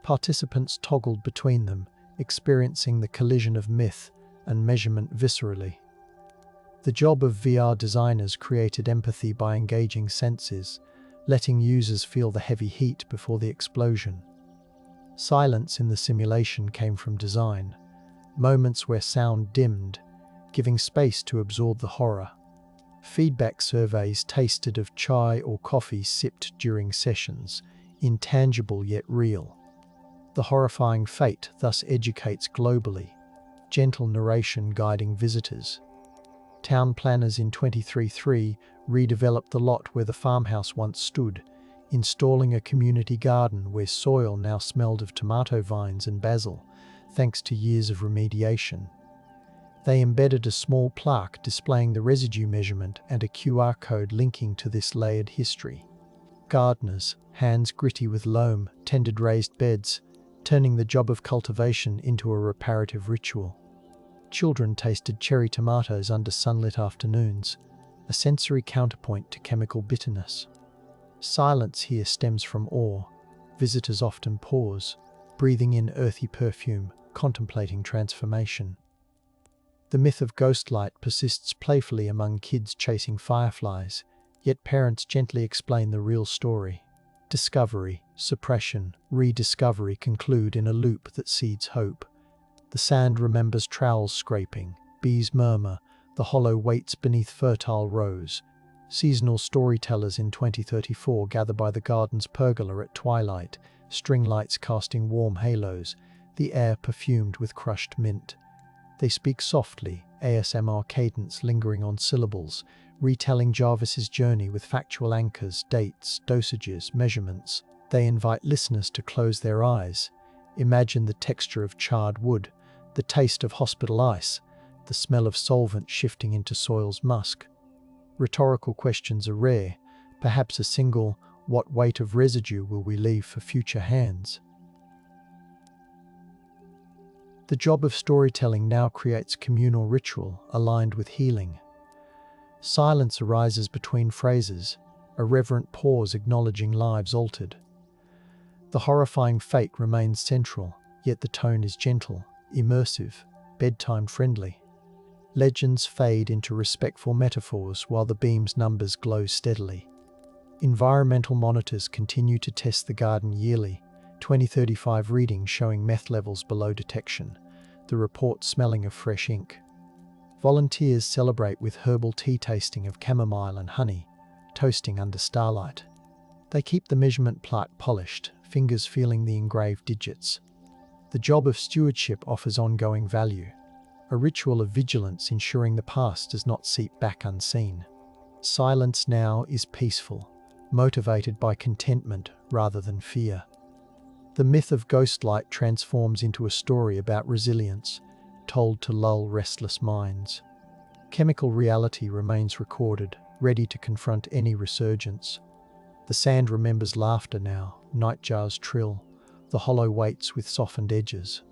Participants toggled between them, experiencing the collision of myth and measurement viscerally. The job of VR designers created empathy by engaging senses, letting users feel the heavy heat before the explosion. Silence in the simulation came from design, moments where sound dimmed, giving space to absorb the horror. Feedback surveys tasted of chai or coffee sipped during sessions, intangible yet real. The horrifying fate thus educates globally, gentle narration guiding visitors. Town planners in 2033 redeveloped the lot where the farmhouse once stood, installing a community garden where soil now smelled of tomato vines and basil, thanks to years of remediation. They embedded a small plaque displaying the residue measurement and a QR code linking to this layered history. Gardeners, hands gritty with loam, tended raised beds, turning the job of cultivation into a reparative ritual. Children tasted cherry tomatoes under sunlit afternoons, a sensory counterpoint to chemical bitterness. Silence here stems from awe. Visitors often pause, breathing in earthy perfume, contemplating transformation. The myth of ghostlight persists playfully among kids chasing fireflies, yet parents gently explain the real story. Discovery, suppression, rediscovery conclude in a loop that seeds hope. The sand remembers trowels scraping, bees murmur, the hollow waits beneath fertile rows. Seasonal storytellers in 2034 gather by the garden's pergola at twilight, string lights casting warm halos, the air perfumed with crushed mint. They speak softly, ASMR cadence lingering on syllables, retelling Jarvis's journey with factual anchors, dates, dosages, measurements. They invite listeners to close their eyes, imagine the texture of charred wood, the taste of hospital ice, the smell of solvent shifting into soil's musk. Rhetorical questions are rare, perhaps a single, what weight of residue will we leave for future hands? The job of storytelling now creates communal ritual aligned with healing. Silence arises between phrases, a reverent pause acknowledging lives altered. The horrifying fate remains central, yet the tone is gentle, immersive, bedtime friendly. Legends fade into respectful metaphors while the beam's numbers glow steadily. Environmental monitors continue to test the garden yearly, 2035 readings showing meth levels below detection, the report smelling of fresh ink. Volunteers celebrate with herbal tea tasting of chamomile and honey, toasting under starlight. They keep the measurement plaque polished, fingers feeling the engraved digits. The job of stewardship offers ongoing value, a ritual of vigilance ensuring the past does not seep back unseen. Silence now is peaceful, motivated by contentment rather than fear. The myth of ghostlight transforms into a story about resilience, told to lull restless minds. Chemical reality remains recorded, ready to confront any resurgence. The sand remembers laughter now, nightjars trill, the hollow waits with softened edges.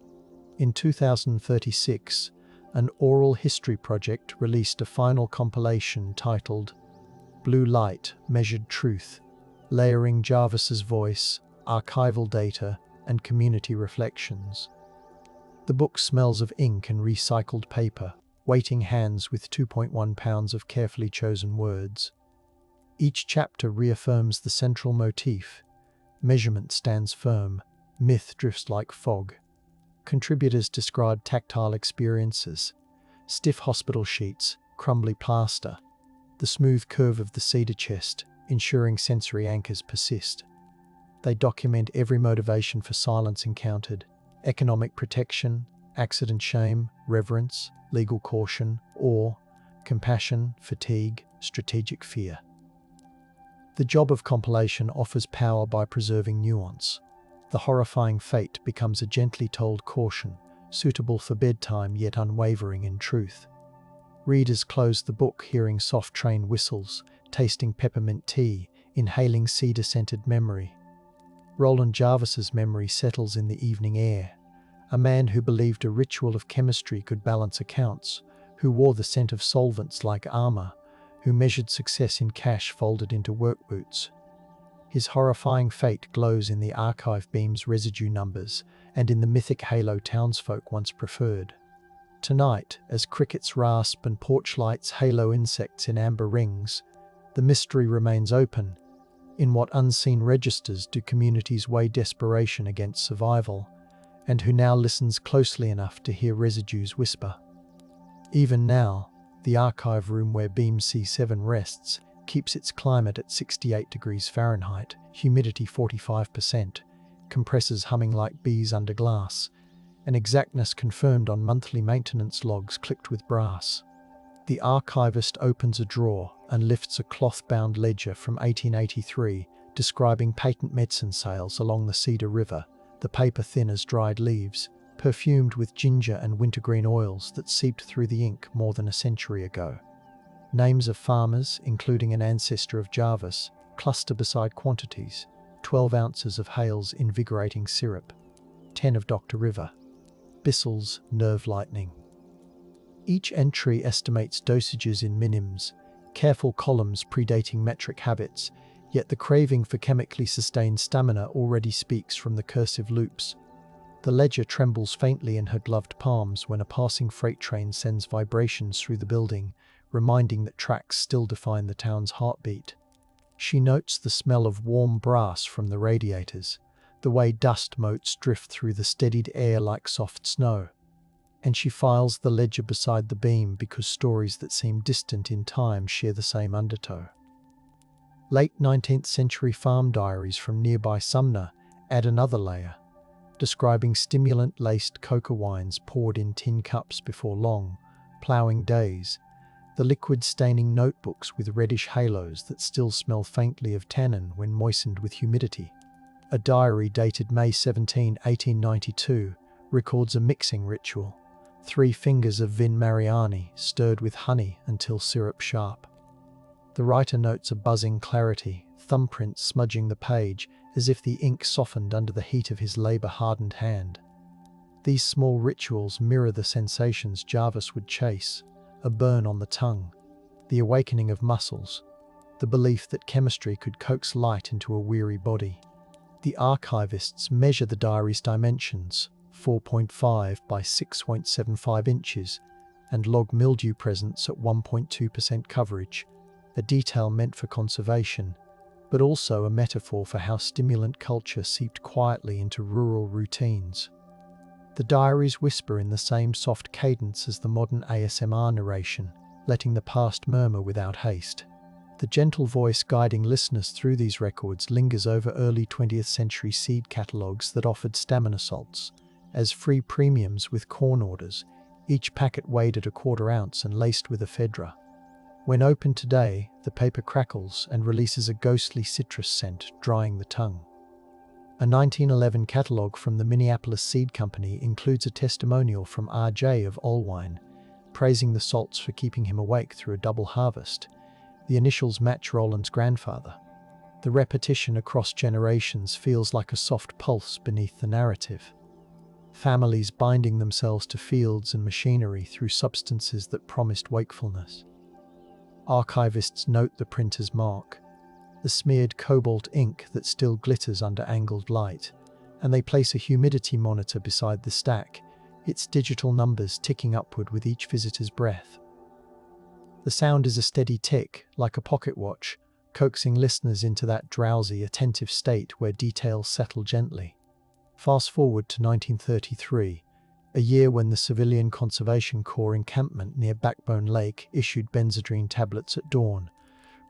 In 2036, an oral history project released a final compilation titled Blue Light, Measured Truth, layering Jarvis's voice, archival data, and community reflections. The book smells of ink and recycled paper, waiting hands with 2.1 pounds of carefully chosen words. Each chapter reaffirms the central motif. Measurement stands firm, myth drifts like fog. Contributors describe tactile experiences, stiff hospital sheets, crumbly plaster, the smooth curve of the cedar chest, ensuring sensory anchors persist. They document every motivation for silence encountered: economic protection, accident shame, reverence, legal caution, awe, compassion, fatigue, strategic fear. The job of compilation offers power by preserving nuance. The horrifying fate becomes a gently told caution, suitable for bedtime yet unwavering in truth. Readers close the book hearing soft train whistles, tasting peppermint tea, inhaling cedar-scented memory. Roland Jarvis's memory settles in the evening air. A man who believed a ritual of chemistry could balance accounts, who wore the scent of solvents like armor, who measured success in cash folded into work boots. His horrifying fate glows in the archive beam's residue numbers and in the mythic halo townsfolk once preferred. Tonight, as crickets rasp and porch lights halo insects in amber rings, the mystery remains open. In what unseen registers do communities weigh desperation against survival, and who now listens closely enough to hear residues whisper? Even now, the archive room where Beam C7 rests keeps its climate at 68 degrees Fahrenheit, humidity 45%, compressors humming like bees under glass, an exactness confirmed on monthly maintenance logs clipped with brass. The archivist opens a drawer and lifts a cloth-bound ledger from 1883 describing patent medicine sales along the Cedar River, the paper thin as dried leaves, perfumed with ginger and wintergreen oils that seeped through the ink more than a century ago. Names of farmers, including an ancestor of Jarvis, cluster beside quantities: 12 ounces of Hale's invigorating syrup, 10 of Dr. River, Bissell's nerve lightening. Each entry estimates dosages in minims, careful columns predating metric habits, yet the craving for chemically sustained stamina already speaks from the cursive loops. The ledger trembles faintly in her gloved palms when a passing freight train sends vibrations through the building, reminding that tracks still define the town's heartbeat. She notes the smell of warm brass from the radiators, the way dust motes drift through the steadied air like soft snow. And she files the ledger beside the beam because stories that seem distant in time share the same undertow. Late 19th century farm diaries from nearby Sumner add another layer, describing stimulant-laced coca wines poured in tin cups before long, ploughing days, the liquid-staining notebooks with reddish halos that still smell faintly of tannin when moistened with humidity. A diary dated May 17, 1892, records a mixing ritual: 3 fingers of Vin Mariani stirred with honey until syrup sharp. The writer notes a buzzing clarity, thumbprints smudging the page as if the ink softened under the heat of his labour-hardened hand. These small rituals mirror the sensations Jarvis would chase: a burn on the tongue, the awakening of muscles, the belief that chemistry could coax light into a weary body. The archivists measure the diary's dimensions, 4.5 by 6.75 inches, and log mildew presence at 1.2% coverage, a detail meant for conservation, but also a metaphor for how stimulant culture seeped quietly into rural routines. The diaries whisper in the same soft cadence as the modern ASMR narration, letting the past murmur without haste. The gentle voice guiding listeners through these records lingers over early 20th century seed catalogues that offered stamina salts as free premiums with corn orders, each packet weighed at a quarter ounce and laced with ephedra. When opened today, the paper crackles and releases a ghostly citrus scent, drying the tongue. A 1911 catalogue from the Minneapolis Seed Company includes a testimonial from R.J. of Olwine, praising the salts for keeping him awake through a double harvest. The initials match Roland's grandfather. The repetition across generations feels like a soft pulse beneath the narrative. Families binding themselves to fields and machinery through substances that promised wakefulness. Archivists note the printer's mark, the smeared cobalt ink that still glitters under angled light, and they place a humidity monitor beside the stack, its digital numbers ticking upward with each visitor's breath. The sound is a steady tick, like a pocket watch, coaxing listeners into that drowsy, attentive state where details settle gently. Fast forward to 1933, a year when the Civilian Conservation Corps encampment near Backbone Lake issued benzodrine tablets at dawn,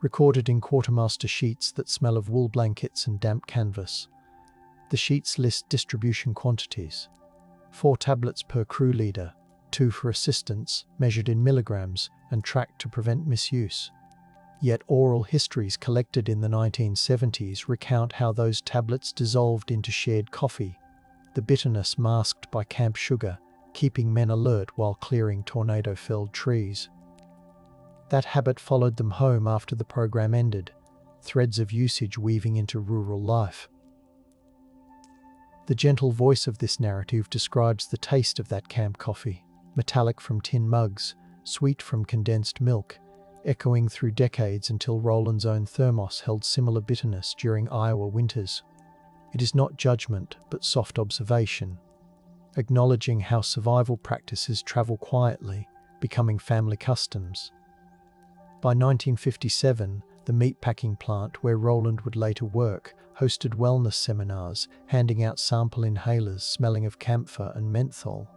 recorded in quartermaster sheets that smell of wool blankets and damp canvas. The sheets list distribution quantities: 4 tablets per crew leader, 2 for assistants, measured in milligrams and tracked to prevent misuse. Yet oral histories collected in the 1970s recount how those tablets dissolved into shared coffee, the bitterness masked by camp sugar, keeping men alert while clearing tornado-felled trees. That habit followed them home after the program ended, threads of usage weaving into rural life. The gentle voice of this narrative describes the taste of that camp coffee, metallic from tin mugs, sweet from condensed milk, echoing through decades until Roland's own thermos held similar bitterness during Iowa winters. It is not judgment, but soft observation, acknowledging how survival practices travel quietly, becoming family customs. By 1957, the meatpacking plant where Roland would later work hosted wellness seminars, handing out sample inhalers smelling of camphor and menthol.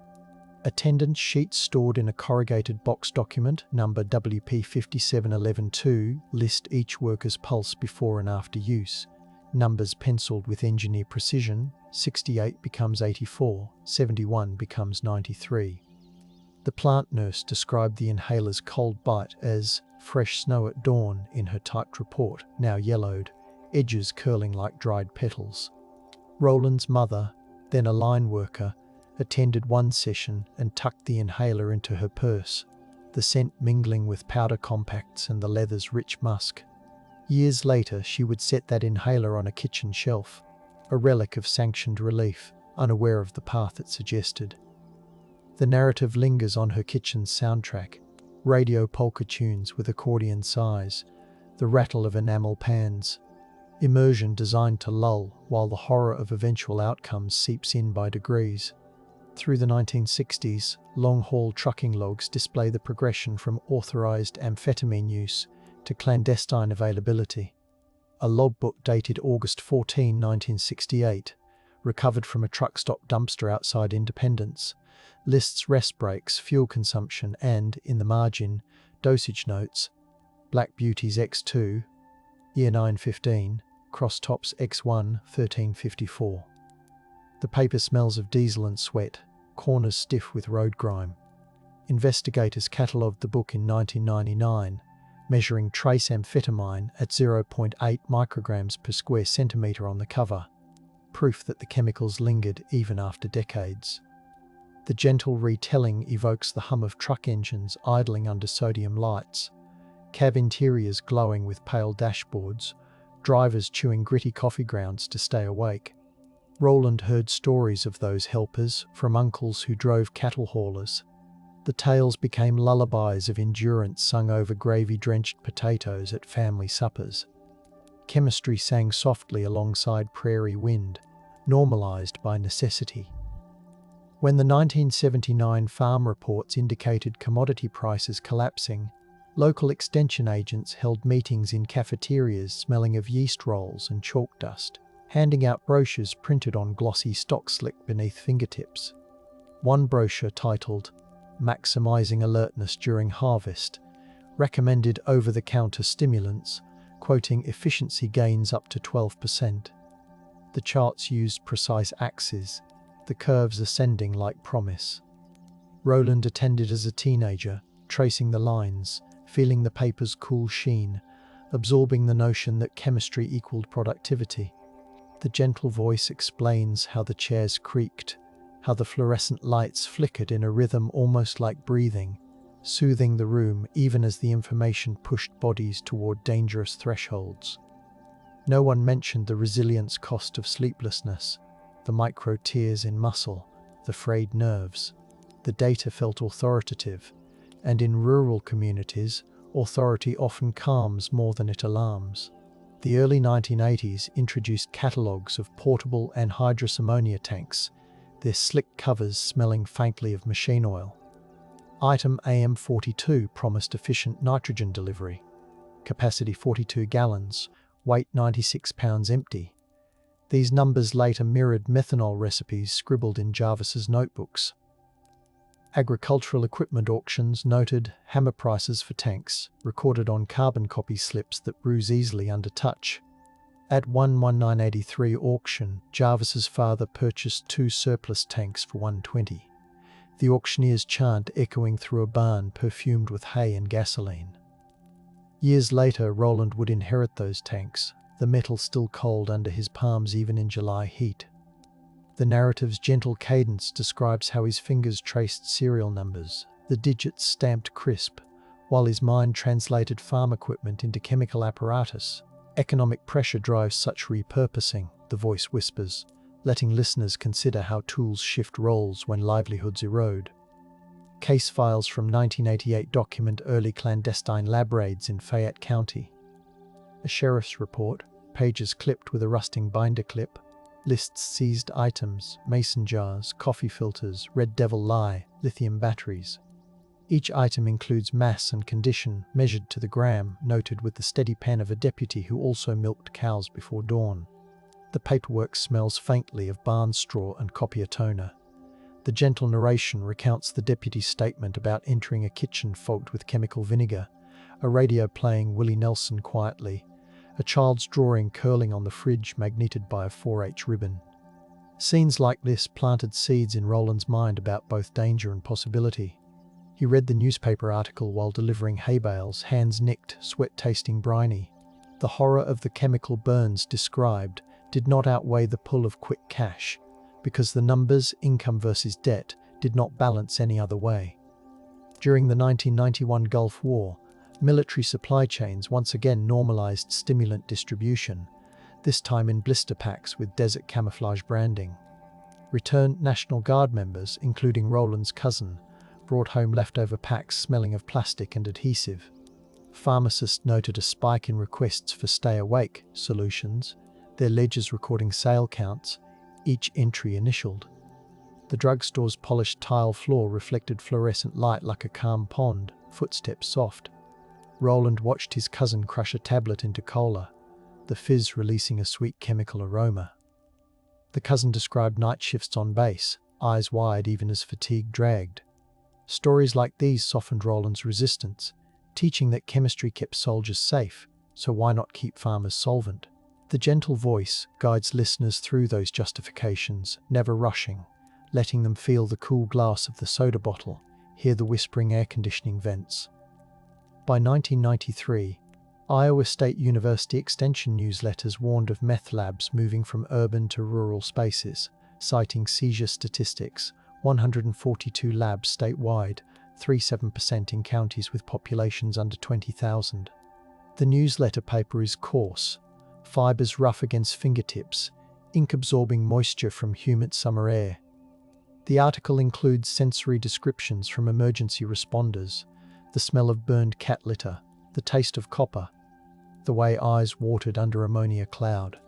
Attendance sheets stored in a corrugated box document, number WP57112, list each worker's pulse before and after use. Numbers penciled with engineer precision: 68 becomes 84, 71 becomes 93. The plant nurse described the inhaler's cold bite as fresh snow at dawn in her typed report, now yellowed, edges curling like dried petals. Roland's mother, then a line worker, attended one session and tucked the inhaler into her purse, the scent mingling with powder compacts and the leather's rich musk. Years later, she would set that inhaler on a kitchen shelf, a relic of sanctioned relief, unaware of the path it suggested. The narrative lingers on her kitchen's soundtrack, radio polka tunes with accordion sighs, the rattle of enamel pans, immersion designed to lull while the horror of eventual outcomes seeps in by degrees. Through the 1960s, long-haul trucking logs display the progression from authorized amphetamine use to clandestine availability. A logbook dated August 14, 1968, recovered from a truck stop dumpster outside Independence, lists rest breaks, fuel consumption and, in the margin, dosage notes: Black Beauties X2, Year 915, Cross Tops X1, 1354. The paper smells of diesel and sweat, corners stiff with road grime. Investigators catalogued the book in 1999, measuring trace amphetamine at 0.8 micrograms per square centimetre on the cover, proof that the chemicals lingered even after decades. The gentle retelling evokes the hum of truck engines idling under sodium lights, cab interiors glowing with pale dashboards, drivers chewing gritty coffee grounds to stay awake. Roland heard stories of those helpers from uncles who drove cattle haulers. The tales became lullabies of endurance sung over gravy-drenched potatoes at family suppers. Chemistry sang softly alongside prairie wind, normalized by necessity. When the 1979 farm reports indicated commodity prices collapsing, local extension agents held meetings in cafeterias smelling of yeast rolls and chalk dust, handing out brochures printed on glossy stock slick beneath fingertips. One brochure titled "Maximizing Alertness During Harvest" recommended over-the-counter stimulants, quoting efficiency gains up to 12%. The charts used precise axes, the curves ascending like promise. Roland attended as a teenager, tracing the lines, feeling the paper's cool sheen, absorbing the notion that chemistry equaled productivity. The gentle voice explains how the chairs creaked, how the fluorescent lights flickered in a rhythm almost like breathing, soothing the room even as the information pushed bodies toward dangerous thresholds. No one mentioned the resilience cost of sleeplessness, the micro tears in muscle, the frayed nerves. The data felt authoritative, and in rural communities, authority often calms more than it alarms. The early 1980s introduced catalogues of portable anhydrous ammonia tanks, their slick covers smelling faintly of machine oil. Item AM42 promised efficient nitrogen delivery. Capacity 42 gallons, weight 96 pounds empty. These numbers later mirrored methanol recipes scribbled in Jarvis's notebooks. Agricultural equipment auctions noted hammer prices for tanks, recorded on carbon copy slips that bruise easily under touch. At one 1983 auction, Jarvis's father purchased 2 surplus tanks for $120. The auctioneer's chant echoing through a barn perfumed with hay and gasoline. Years later, Roland would inherit those tanks, the metal still cold under his palms even in July heat. The narrative's gentle cadence describes how his fingers traced serial numbers, the digits stamped crisp, while his mind translated farm equipment into chemical apparatus. Economic pressure drives such repurposing, the voice whispers, letting listeners consider how tools shift roles when livelihoods erode. Case files from 1988 document early clandestine lab raids in Fayette County. A sheriff's report, pages clipped with a rusting binder clip, lists seized items: mason jars, coffee filters, Red Devil lye, lithium batteries. Each item includes mass and condition, measured to the gram, noted with the steady pen of a deputy who also milked cows before dawn. The paperwork smells faintly of barn straw and copier toner. The gentle narration recounts the deputy's statement about entering a kitchen fogged with chemical vinegar, a radio playing Willie Nelson quietly, a child's drawing curling on the fridge magneted by a 4-H ribbon. Scenes like this planted seeds in Roland's mind about both danger and possibility. He read the newspaper article while delivering hay bales, hands nicked, sweat tasting briny. The horror of the chemical burns described did not outweigh the pull of quick cash, because the numbers, income versus debt, did not balance any other way. During the 1991 Gulf War, military supply chains once again normalized stimulant distribution, this time in blister packs with desert camouflage branding. Returned National Guard members, including Roland's cousin, brought home leftover packs smelling of plastic and adhesive. Pharmacists noted a spike in requests for stay-awake solutions, their ledgers recording sale counts, each entry initialed. The drugstore's polished tile floor reflected fluorescent light like a calm pond, footsteps soft. Roland watched his cousin crush a tablet into cola, the fizz releasing a sweet chemical aroma. The cousin described night shifts on base, eyes wide even as fatigue dragged. Stories like these softened Roland's resistance, teaching that chemistry kept soldiers safe, so why not keep farmers solvent? The gentle voice guides listeners through those justifications, never rushing, letting them feel the cool glass of the soda bottle, hear the whispering air conditioning vents. By 1993, Iowa State University Extension newsletters warned of meth labs moving from urban to rural spaces, citing seizure statistics, 142 labs statewide, 37% in counties with populations under 20,000. The newsletter paper is coarse, fibers rough against fingertips, ink absorbing moisture from humid summer air. The article includes sensory descriptions from emergency responders, the smell of burned cat litter, the taste of copper, the way eyes watered under ammonia cloud.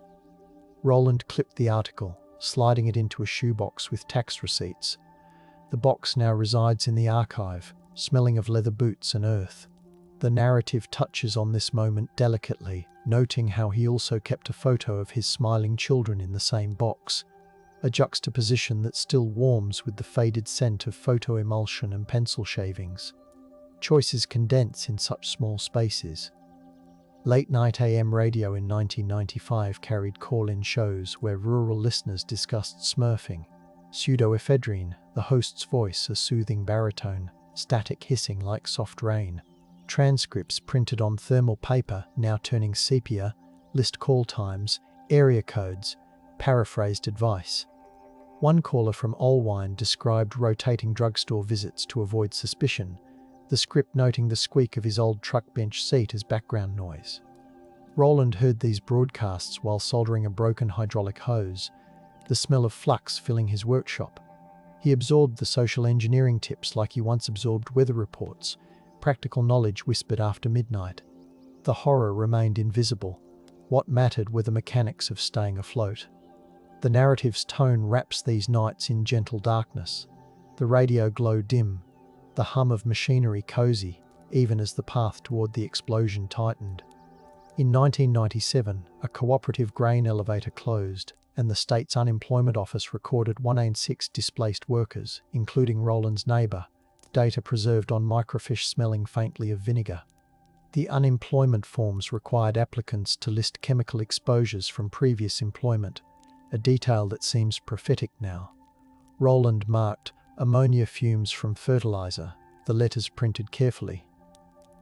Roland clipped the article, sliding it into a shoebox with tax receipts. The box now resides in the archive, smelling of leather boots and earth. The narrative touches on this moment delicately, noting how he also kept a photo of his smiling children in the same box, a juxtaposition that still warms with the faded scent of photo emulsion and pencil shavings. Choices condense in such small spaces. Late-night AM radio in 1995 carried call-in shows where rural listeners discussed smurfing. Pseudoephedrine, the host's voice a soothing baritone, static hissing like soft rain. Transcripts printed on thermal paper, now turning sepia, list call times, area codes, paraphrased advice. One caller from Olwine described rotating drugstore visits to avoid suspicion, the script noting the squeak of his old truck bench seat as background noise. Roland heard these broadcasts while soldering a broken hydraulic hose, the smell of flux filling his workshop. He absorbed the social engineering tips like he once absorbed weather reports, practical knowledge whispered after midnight. The horror remained invisible. What mattered were the mechanics of staying afloat. The narrative's tone wraps these nights in gentle darkness. The radio glow dim, the hum of machinery cozy, even as the path toward the explosion tightened. In 1997, a cooperative grain elevator closed, and the state's unemployment office recorded 106 displaced workers, including Roland's neighbour, data preserved on microfiche smelling faintly of vinegar. The unemployment forms required applicants to list chemical exposures from previous employment, a detail that seems prophetic now. Roland marked ammonia fumes from fertilizer, the letters printed carefully.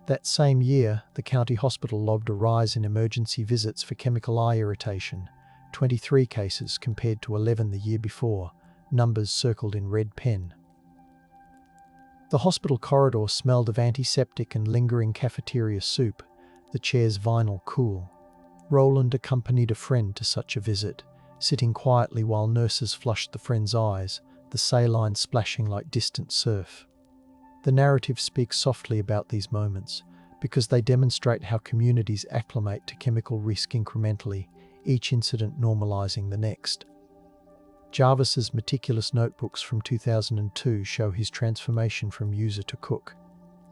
That same year, the county hospital logged a rise in emergency visits for chemical eye irritation, 23 cases compared to 11 the year before, numbers circled in red pen. The hospital corridor smelled of antiseptic and lingering cafeteria soup, the chair's vinyl cool. Roland accompanied a friend to such a visit, sitting quietly while nurses flushed the friend's eyes, the saline splashing like distant surf. The narrative speaks softly about these moments, because they demonstrate how communities acclimate to chemical risk incrementally, each incident normalizing the next. Jarvis's meticulous notebooks from 2002 show his transformation from user to cook.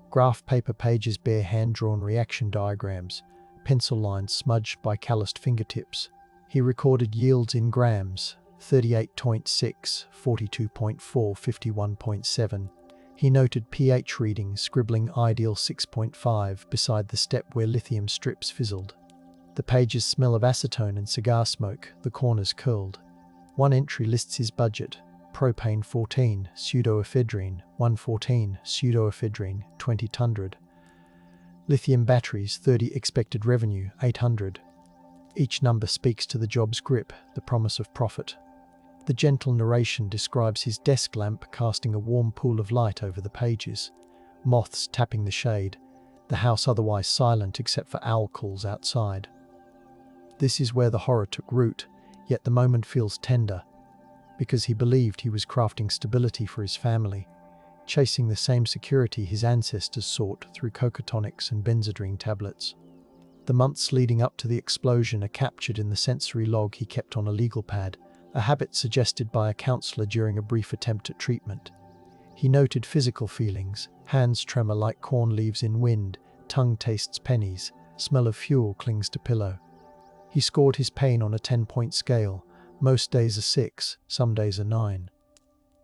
Graph paper pages bear hand-drawn reaction diagrams, pencil lines smudged by calloused fingertips. He recorded yields in grams, 38.6, 42.4, 51.7. He noted pH readings, scribbling ideal 6.5 beside the step where lithium strips fizzled. The pages smell of acetone and cigar smoke, the corners curled. One entry lists his budget, propane-14, pseudoephedrine, 114, pseudoephedrine, 20 lithium batteries, 30, expected revenue, 800. Each number speaks to the job's grip, the promise of profit. The gentle narration describes his desk lamp casting a warm pool of light over the pages, moths tapping the shade, the house otherwise silent except for owl calls outside. This is where the horror took root, yet the moment feels tender, because he believed he was crafting stability for his family, chasing the same security his ancestors sought through cocotonics and benzodrine tablets. The months leading up to the explosion are captured in the sensory log he kept on a legal pad, a habit suggested by a counselor during a brief attempt at treatment. He noted physical feelings: hands tremor like corn leaves in wind, tongue tastes pennies, smell of fuel clings to pillow. He scored his pain on a 10-point scale, most days a 6, some days a 9.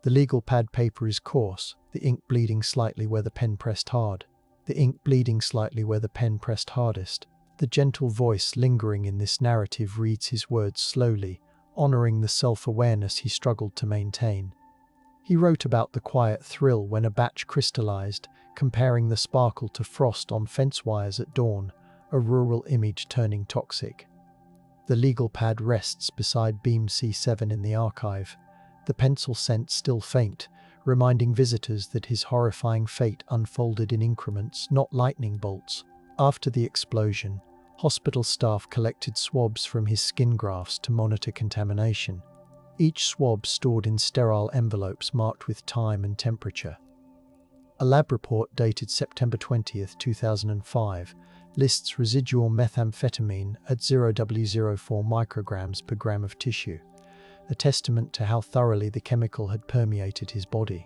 The legal pad paper is coarse, the ink bleeding slightly where the pen pressed hard. The ink bleeding slightly where the pen pressed hardest. The gentle voice lingering in this narrative reads his words slowly, honoring the self-awareness he struggled to maintain. He wrote about the quiet thrill when a batch crystallized, comparing the sparkle to frost on fence wires at dawn, a rural image turning toxic. The legal pad rests beside beam C7 in the archive, the pencil scent still faint, reminding visitors that his horrifying fate unfolded in increments, not lightning bolts. After the explosion, hospital staff collected swabs from his skin grafts to monitor contamination, each swab stored in sterile envelopes marked with time and temperature. A lab report dated September 20, 2005, lists residual methamphetamine at 0.004 micrograms per gram of tissue, a testament to how thoroughly the chemical had permeated his body.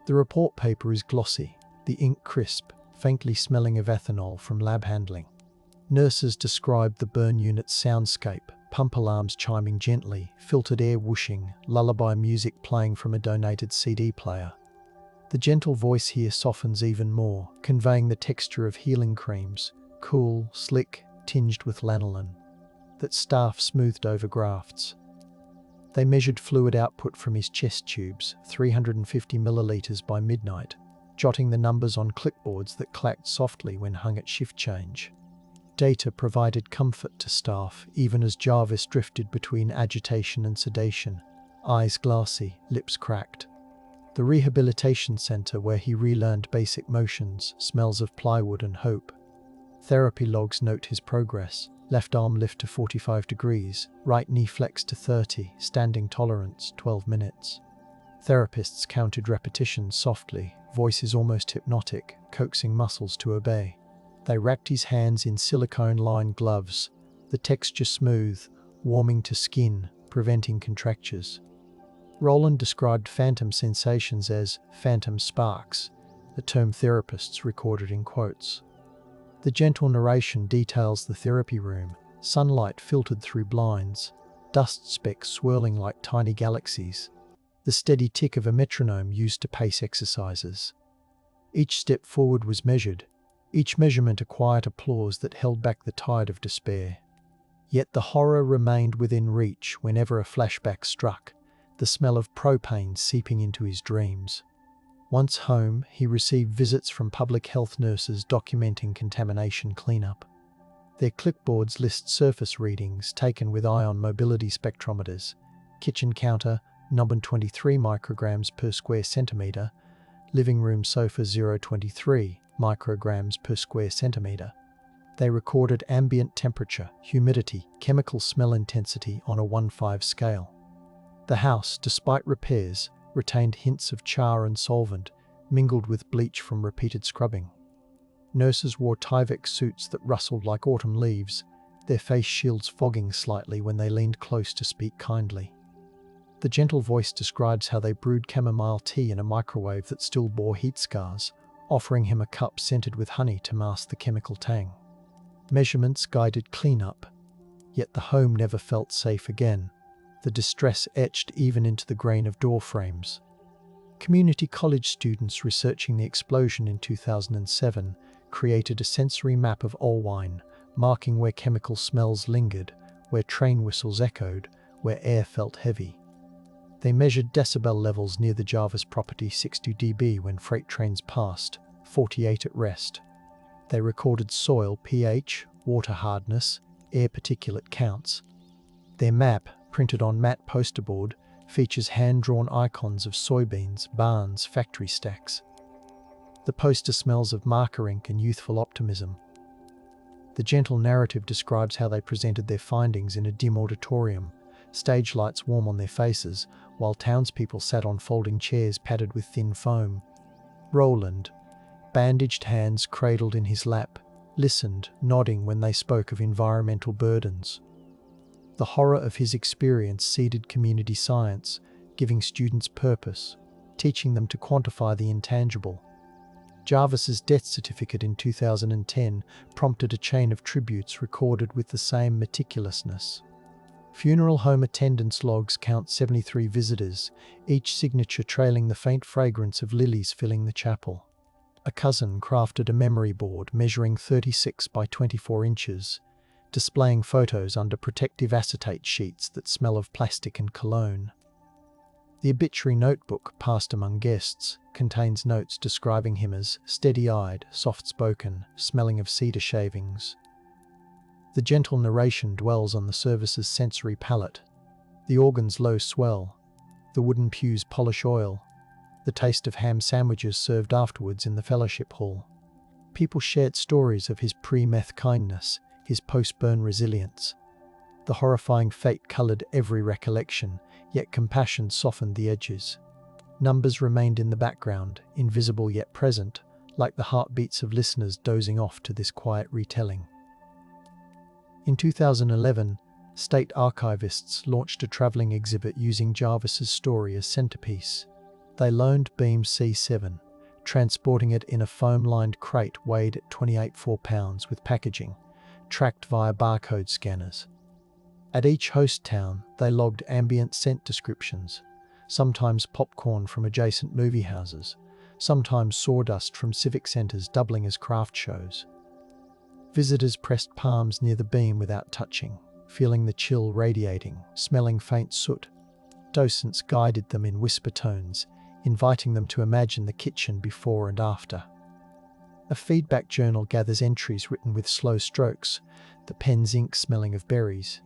The report paper is glossy, the ink crisp, faintly smelling of ethanol from lab handling. Nurses described the burn unit's soundscape: pump alarms chiming gently, filtered air whooshing, lullaby music playing from a donated CD player. The gentle voice here softens even more, conveying the texture of healing creams, cool, slick, tinged with lanolin, that staff smoothed over grafts. They measured fluid output from his chest tubes, 350 milliliters by midnight, jotting the numbers on clipboards that clacked softly when hung at shift change. Data provided comfort to staff, even as Jarvis drifted between agitation and sedation, eyes glassy, lips cracked. The rehabilitation center where he relearned basic motions smells of plywood and hope. Therapy logs note his progress: left arm lift to 45 degrees, right knee flex to 30, standing tolerance 12 minutes. Therapists counted repetitions softly, voices almost hypnotic, coaxing muscles to obey. They wrapped his hands in silicone-lined gloves, the texture smooth, warming to skin, preventing contractures. Roland described phantom sensations as phantom sparks, a term therapists recorded in quotes. The gentle narration details the therapy room: sunlight filtered through blinds, dust specks swirling like tiny galaxies, the steady tick of a metronome used to pace exercises. Each step forward was measured, each measurement a quiet applause that held back the tide of despair. Yet the horror remained within reach whenever a flashback struck, the smell of propane seeping into his dreams. Once home, he received visits from public health nurses documenting contamination cleanup. Their clipboards list surface readings taken with ion mobility spectrometers: kitchen counter, number 23 micrograms per square centimeter, living room sofa 0.23 micrograms per square centimeter. They recorded ambient temperature, humidity, chemical smell intensity on a 1/5 scale. The house, despite repairs, retained hints of char and solvent, mingled with bleach from repeated scrubbing. Nurses wore Tyvek suits that rustled like autumn leaves, their face shields fogging slightly when they leaned close to speak kindly. The gentle voice describes how they brewed chamomile tea in a microwave that still bore heat scars, offering him a cup scented with honey to mask the chemical tang. Measurements guided cleanup, yet the home never felt safe again. The distress etched even into the grain of door frames. Community college students researching the explosion in 2007 created a sensory map of Olwine, marking where chemical smells lingered, where train whistles echoed, where air felt heavy. They measured decibel levels near the Jarvis property 60 dB when freight trains passed, 48 at rest. They recorded soil pH, water hardness, air particulate counts. Their map, printed on matte poster board, features hand-drawn icons of soybeans, barns, factory stacks. The poster smells of marker ink and youthful optimism. The gentle narrative describes how they presented their findings in a dim auditorium, stage lights warm on their faces, while townspeople sat on folding chairs padded with thin foam. Roland, bandaged hands cradled in his lap, listened, nodding when they spoke of environmental burdens. The horror of his experience seeded community science, giving students purpose, teaching them to quantify the intangible. Jarvis's death certificate in 2010 prompted a chain of tributes recorded with the same meticulousness. Funeral home attendance logs count 73 visitors, each signature trailing the faint fragrance of lilies filling the chapel. A cousin crafted a memory board measuring 36 by 24 inches, displaying photos under protective acetate sheets that smell of plastic and cologne. The obituary notebook, passed among guests, contains notes describing him as steady-eyed, soft-spoken, smelling of cedar shavings. The gentle narration dwells on the service's sensory palate. The organ's low swell, the wooden pews polish oil, the taste of ham sandwiches served afterwards in the fellowship hall. People shared stories of his pre-meth kindness, his post-burn resilience. The horrifying fate coloured every recollection, yet compassion softened the edges. Numbers remained in the background, invisible yet present, like the heartbeats of listeners dozing off to this quiet retelling. In 2011, state archivists launched a travelling exhibit using Jarvis's story as centrepiece. They loaned Beam C7, transporting it in a foam-lined crate weighed at 28.4 pounds with packaging, tracked via barcode scanners. At each host town, they logged ambient scent descriptions, sometimes popcorn from adjacent movie houses, sometimes sawdust from civic centres doubling as craft shows. Visitors pressed palms near the beam without touching, feeling the chill radiating, smelling faint soot. Docents guided them in whisper tones, inviting them to imagine the kitchen before and after. A feedback journal gathers entries written with slow strokes, the pen's ink smelling of berries.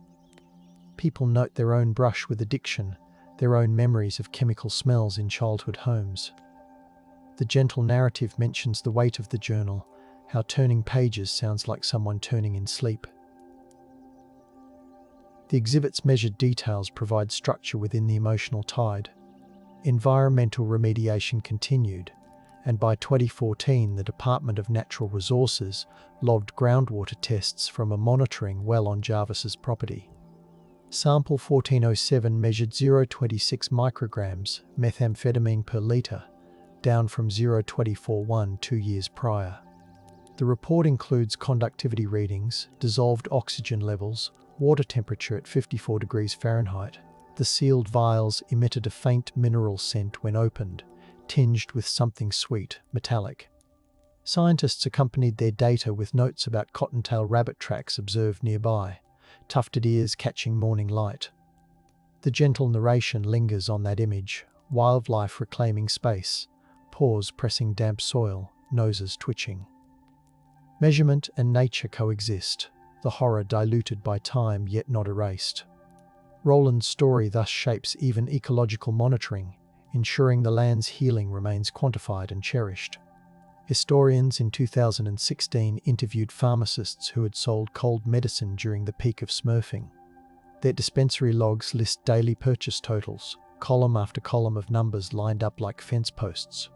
People note their own brush with addiction, their own memories of chemical smells in childhood homes. The gentle narrative mentions the weight of the journal, how turning pages sounds like someone turning in sleep. The exhibit's measured details provide structure within the emotional tide. Environmental remediation continued, and by 2014 the Department of Natural Resources logged groundwater tests from a monitoring well on Jarvis's property. Sample 1407 measured 0.26 micrograms methamphetamine per litre, down from 0.241 2 years prior. The report includes conductivity readings, dissolved oxygen levels, water temperature at 54 degrees Fahrenheit. The sealed vials emitted a faint mineral scent when opened, tinged with something sweet, metallic. Scientists accompanied their data with notes about cottontail rabbit tracks observed nearby, tufted ears catching morning light. The gentle narration lingers on that image, wildlife reclaiming space, paws pressing damp soil, noses twitching. Measurement and nature coexist, the horror diluted by time yet not erased. Roland's story thus shapes even ecological monitoring, ensuring the land's healing remains quantified and cherished. Historians in 2016 interviewed pharmacists who had sold cold medicine during the peak of smurfing. Their dispensary logs list daily purchase totals, column after column of numbers lined up like fence posts.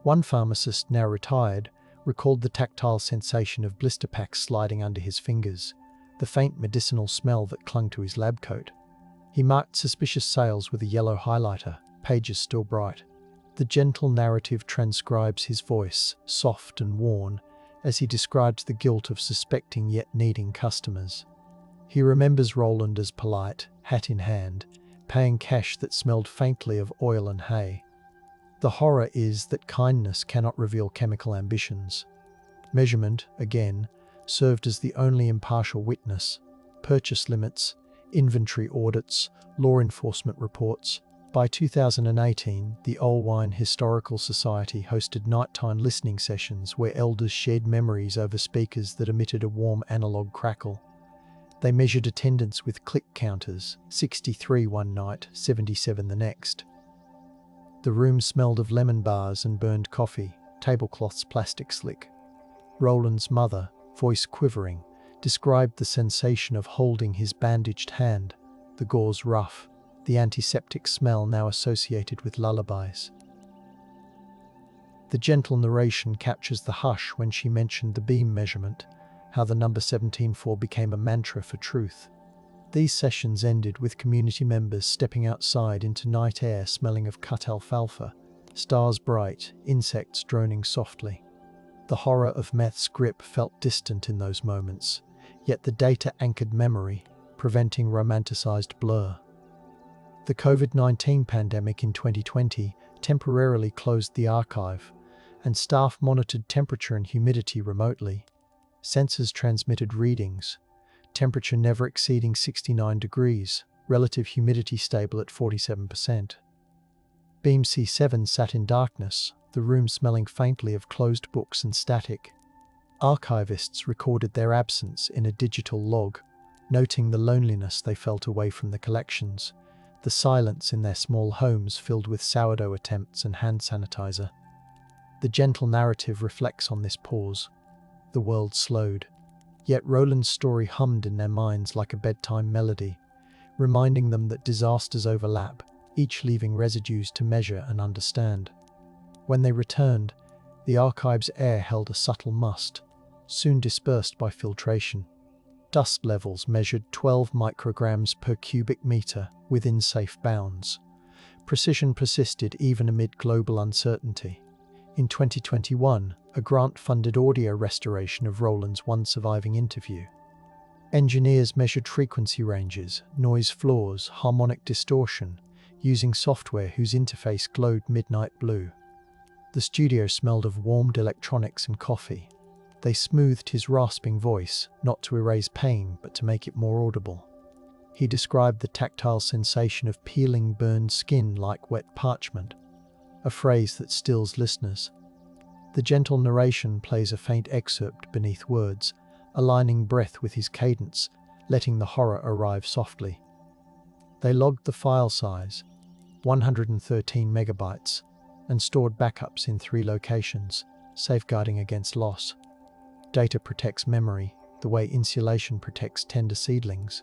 One pharmacist, now retired, recalled the tactile sensation of blister packs sliding under his fingers, the faint medicinal smell that clung to his lab coat. He marked suspicious sales with a yellow highlighter, pages still bright. The gentle narrative transcribes his voice, soft and worn, as he describes the guilt of suspecting yet needing customers. He remembers Roland as polite, hat in hand, paying cash that smelled faintly of oil and hay. The horror is that kindness cannot reveal chemical ambitions. Measurement, again, served as the only impartial witness. Purchase limits, inventory audits, law enforcement reports, By 2018, the WWII Historical Society hosted nighttime listening sessions where elders shared memories over speakers that emitted a warm analog crackle. They measured attendance with click counters, 63 one night, 77 the next. The room smelled of lemon bars and burned coffee, tablecloths plastic slick. Roland's mother, voice quivering, described the sensation of holding his bandaged hand, the gauze rough, the antiseptic smell now associated with lullabies. The gentle narration captures the hush when she mentioned the beam measurement, how the number 17.4 became a mantra for truth. These sessions ended with community members stepping outside into night air smelling of cut alfalfa, stars bright, insects droning softly. The horror of meth's grip felt distant in those moments, yet the data anchored memory, preventing romanticized blur. The COVID-19 pandemic in 2020 temporarily closed the archive, and staff monitored temperature and humidity remotely. Sensors transmitted readings, temperature never exceeding 69 degrees, relative humidity stable at 47%. Beam C7 sat in darkness, the room smelling faintly of closed books and static. Archivists recorded their absence in a digital log, noting the loneliness they felt away from the collections, the silence in their small homes filled with sourdough attempts and hand sanitizer. The gentle narrative reflects on this pause. The world slowed, yet Roland's story hummed in their minds like a bedtime melody, reminding them that disasters overlap, each leaving residues to measure and understand. When they returned, the archive's air held a subtle must, soon dispersed by filtration. Dust levels measured 12 micrograms per cubic meter within safe bounds. Precision persisted even amid global uncertainty. In 2021, a grant-funded audio restoration of Roland's one surviving interview. Engineers measured frequency ranges, noise floors, harmonic distortion, using software whose interface glowed midnight blue. The studio smelled of warmed electronics and coffee. They smoothed his rasping voice, not to erase pain, but to make it more audible. He described the tactile sensation of peeling burned skin like wet parchment, a phrase that stills listeners. The gentle narration plays a faint excerpt beneath words, aligning breath with his cadence, letting the horror arrive softly. They logged the file size, 113 megabytes, and stored backups in 3 locations, safeguarding against loss. Data protects memory, the way insulation protects tender seedlings.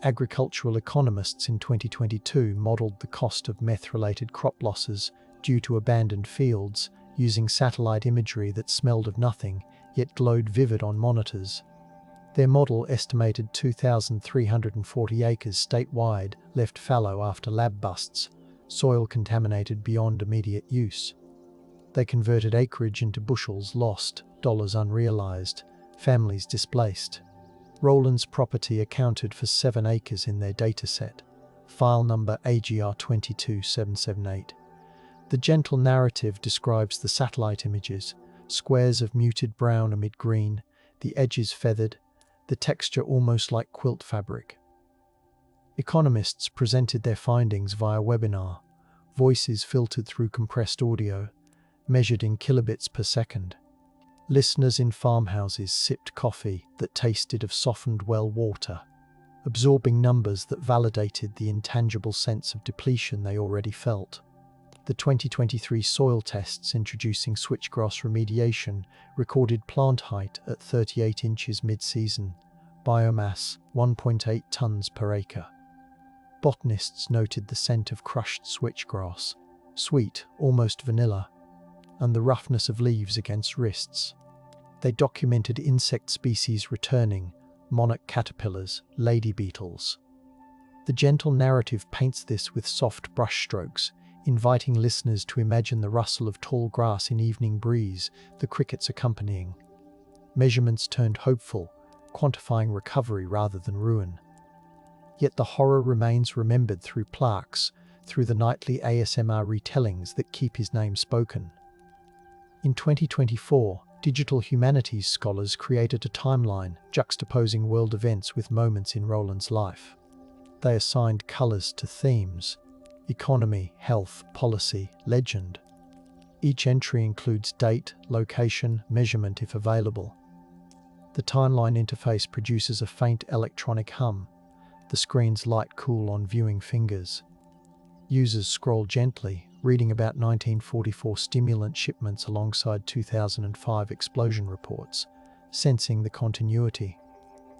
Agricultural economists in 2022 modeled the cost of meth-related crop losses due to abandoned fields, using satellite imagery that smelled of nothing, yet glowed vivid on monitors. Their model estimated 2,340 acres statewide left fallow after lab busts, soil contaminated beyond immediate use. They converted acreage into bushels lost, dollars unrealized, families displaced. Roland's property accounted for 7 acres in their dataset, file number AGR22778. The gentle narrative describes the satellite images, squares of muted brown amid green, the edges feathered, the texture almost like quilt fabric. Economists presented their findings via webinar, voices filtered through compressed audio, measured in kilobits per second. Listeners in farmhouses sipped coffee that tasted of softened well water, absorbing numbers that validated the intangible sense of depletion they already felt. The 2023 soil tests introducing switchgrass remediation recorded plant height at 38 inches mid-season, biomass 1.8 tons per acre. Botanists noted the scent of crushed switchgrass, sweet, almost vanilla, and the roughness of leaves against wrists. They documented insect species returning, monarch caterpillars, lady beetles. The gentle narrative paints this with soft brushstrokes, inviting listeners to imagine the rustle of tall grass in evening breeze, the crickets accompanying. Measurements turned hopeful, quantifying recovery rather than ruin. Yet the horror remains remembered through plaques, through the nightly ASMR retellings that keep his name spoken. In 2024, digital humanities scholars created a timeline juxtaposing world events with moments in Roland's life. They assigned colors to themes, economy, health, policy, legend. Each entry includes date, location, measurement if available. The timeline interface produces a faint electronic hum. The screen's light cool on viewing fingers. Users scroll gently, reading about 1944 stimulant shipments alongside 2005 explosion reports, sensing the continuity.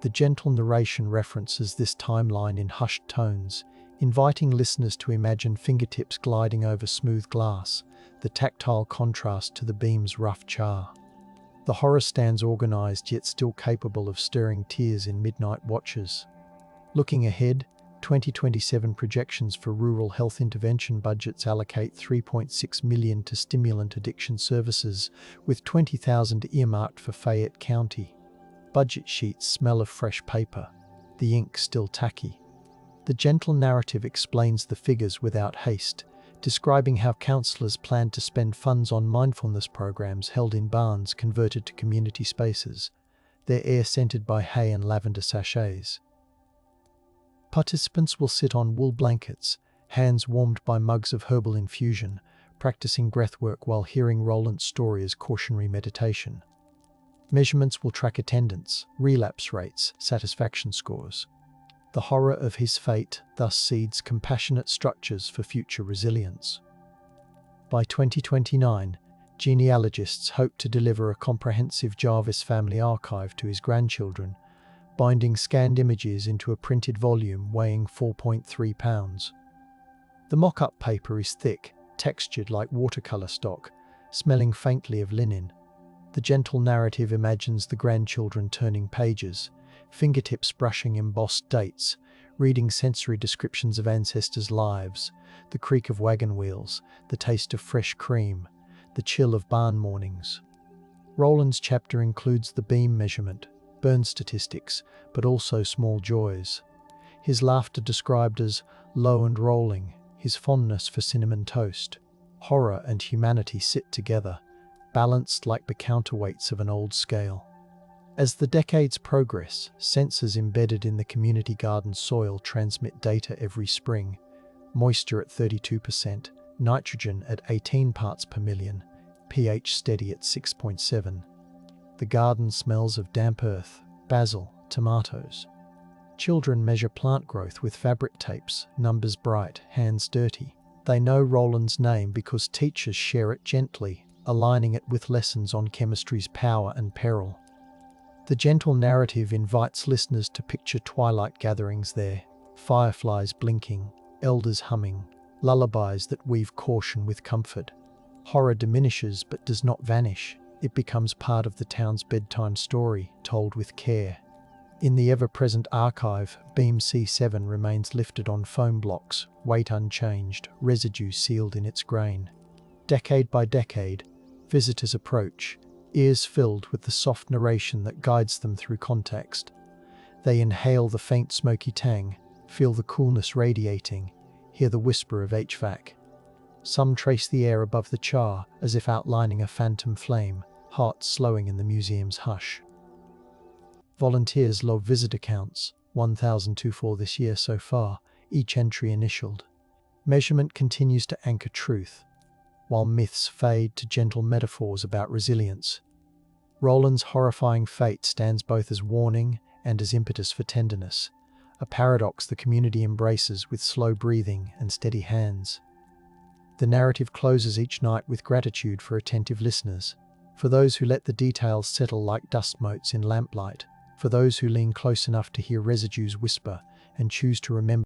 The gentle narration references this timeline in hushed tones, inviting listeners to imagine fingertips gliding over smooth glass, the tactile contrast to the beam's rough char. The horror stands organized yet still capable of stirring tears in midnight watches. Looking ahead, 2027 projections for rural health intervention budgets allocate $3.6 million to stimulant addiction services, with $20,000 earmarked for Fayette County. Budget sheets smell of fresh paper, the ink still tacky. The gentle narrative explains the figures without haste, describing how counselors plan to spend funds on mindfulness programs held in barns converted to community spaces, their air scented by hay and lavender sachets. Participants will sit on wool blankets, hands warmed by mugs of herbal infusion, practicing breathwork while hearing Roland's story as cautionary meditation. Measurements will track attendance, relapse rates, satisfaction scores. The horror of his fate thus seeds compassionate structures for future resilience. By 2029, genealogists hope to deliver a comprehensive Jarvis family archive to his grandchildren, binding scanned images into a printed volume weighing 4.3 pounds. The mock-up paper is thick, textured like watercolor stock, smelling faintly of linen. The gentle narrative imagines the grandchildren turning pages, fingertips brushing embossed dates, reading sensory descriptions of ancestors' lives, the creak of wagon wheels, the taste of fresh cream, the chill of barn mornings. Roland's chapter includes the beam measurement, burn statistics, but also small joys. His laughter described as low and rolling, his fondness for cinnamon toast. Horror and humanity sit together, balanced like the counterweights of an old scale. As the decades progress, sensors embedded in the community garden soil transmit data every spring: moisture at 32%, nitrogen at 18 parts per million, pH steady at 6.7. The garden smells of damp earth, basil, tomatoes. Children measure plant growth with fabric tapes, numbers bright, hands dirty. They know Roland's name because teachers share it gently, aligning it with lessons on chemistry's power and peril. The gentle narrative invites listeners to picture twilight gatherings there, fireflies blinking, elders humming, lullabies that weave caution with comfort. Horror diminishes but does not vanish. It becomes part of the town's bedtime story, told with care. In the ever-present archive, beam C7 remains lifted on foam blocks, weight unchanged, residue sealed in its grain. Decade by decade, visitors approach, ears filled with the soft narration that guides them through context. They inhale the faint smoky tang, feel the coolness radiating, hear the whisper of HVAC. Some trace the air above the char, as if outlining a phantom flame, hearts slowing in the museum's hush. Volunteers log visit counts, 1,024 this year so far, each entry initialed. Measurement continues to anchor truth, while myths fade to gentle metaphors about resilience. Roland's horrifying fate stands both as warning and as impetus for tenderness, a paradox the community embraces with slow breathing and steady hands. The narrative closes each night with gratitude for attentive listeners, for those who let the details settle like dust motes in lamplight, for those who lean close enough to hear residues whisper and choose to remember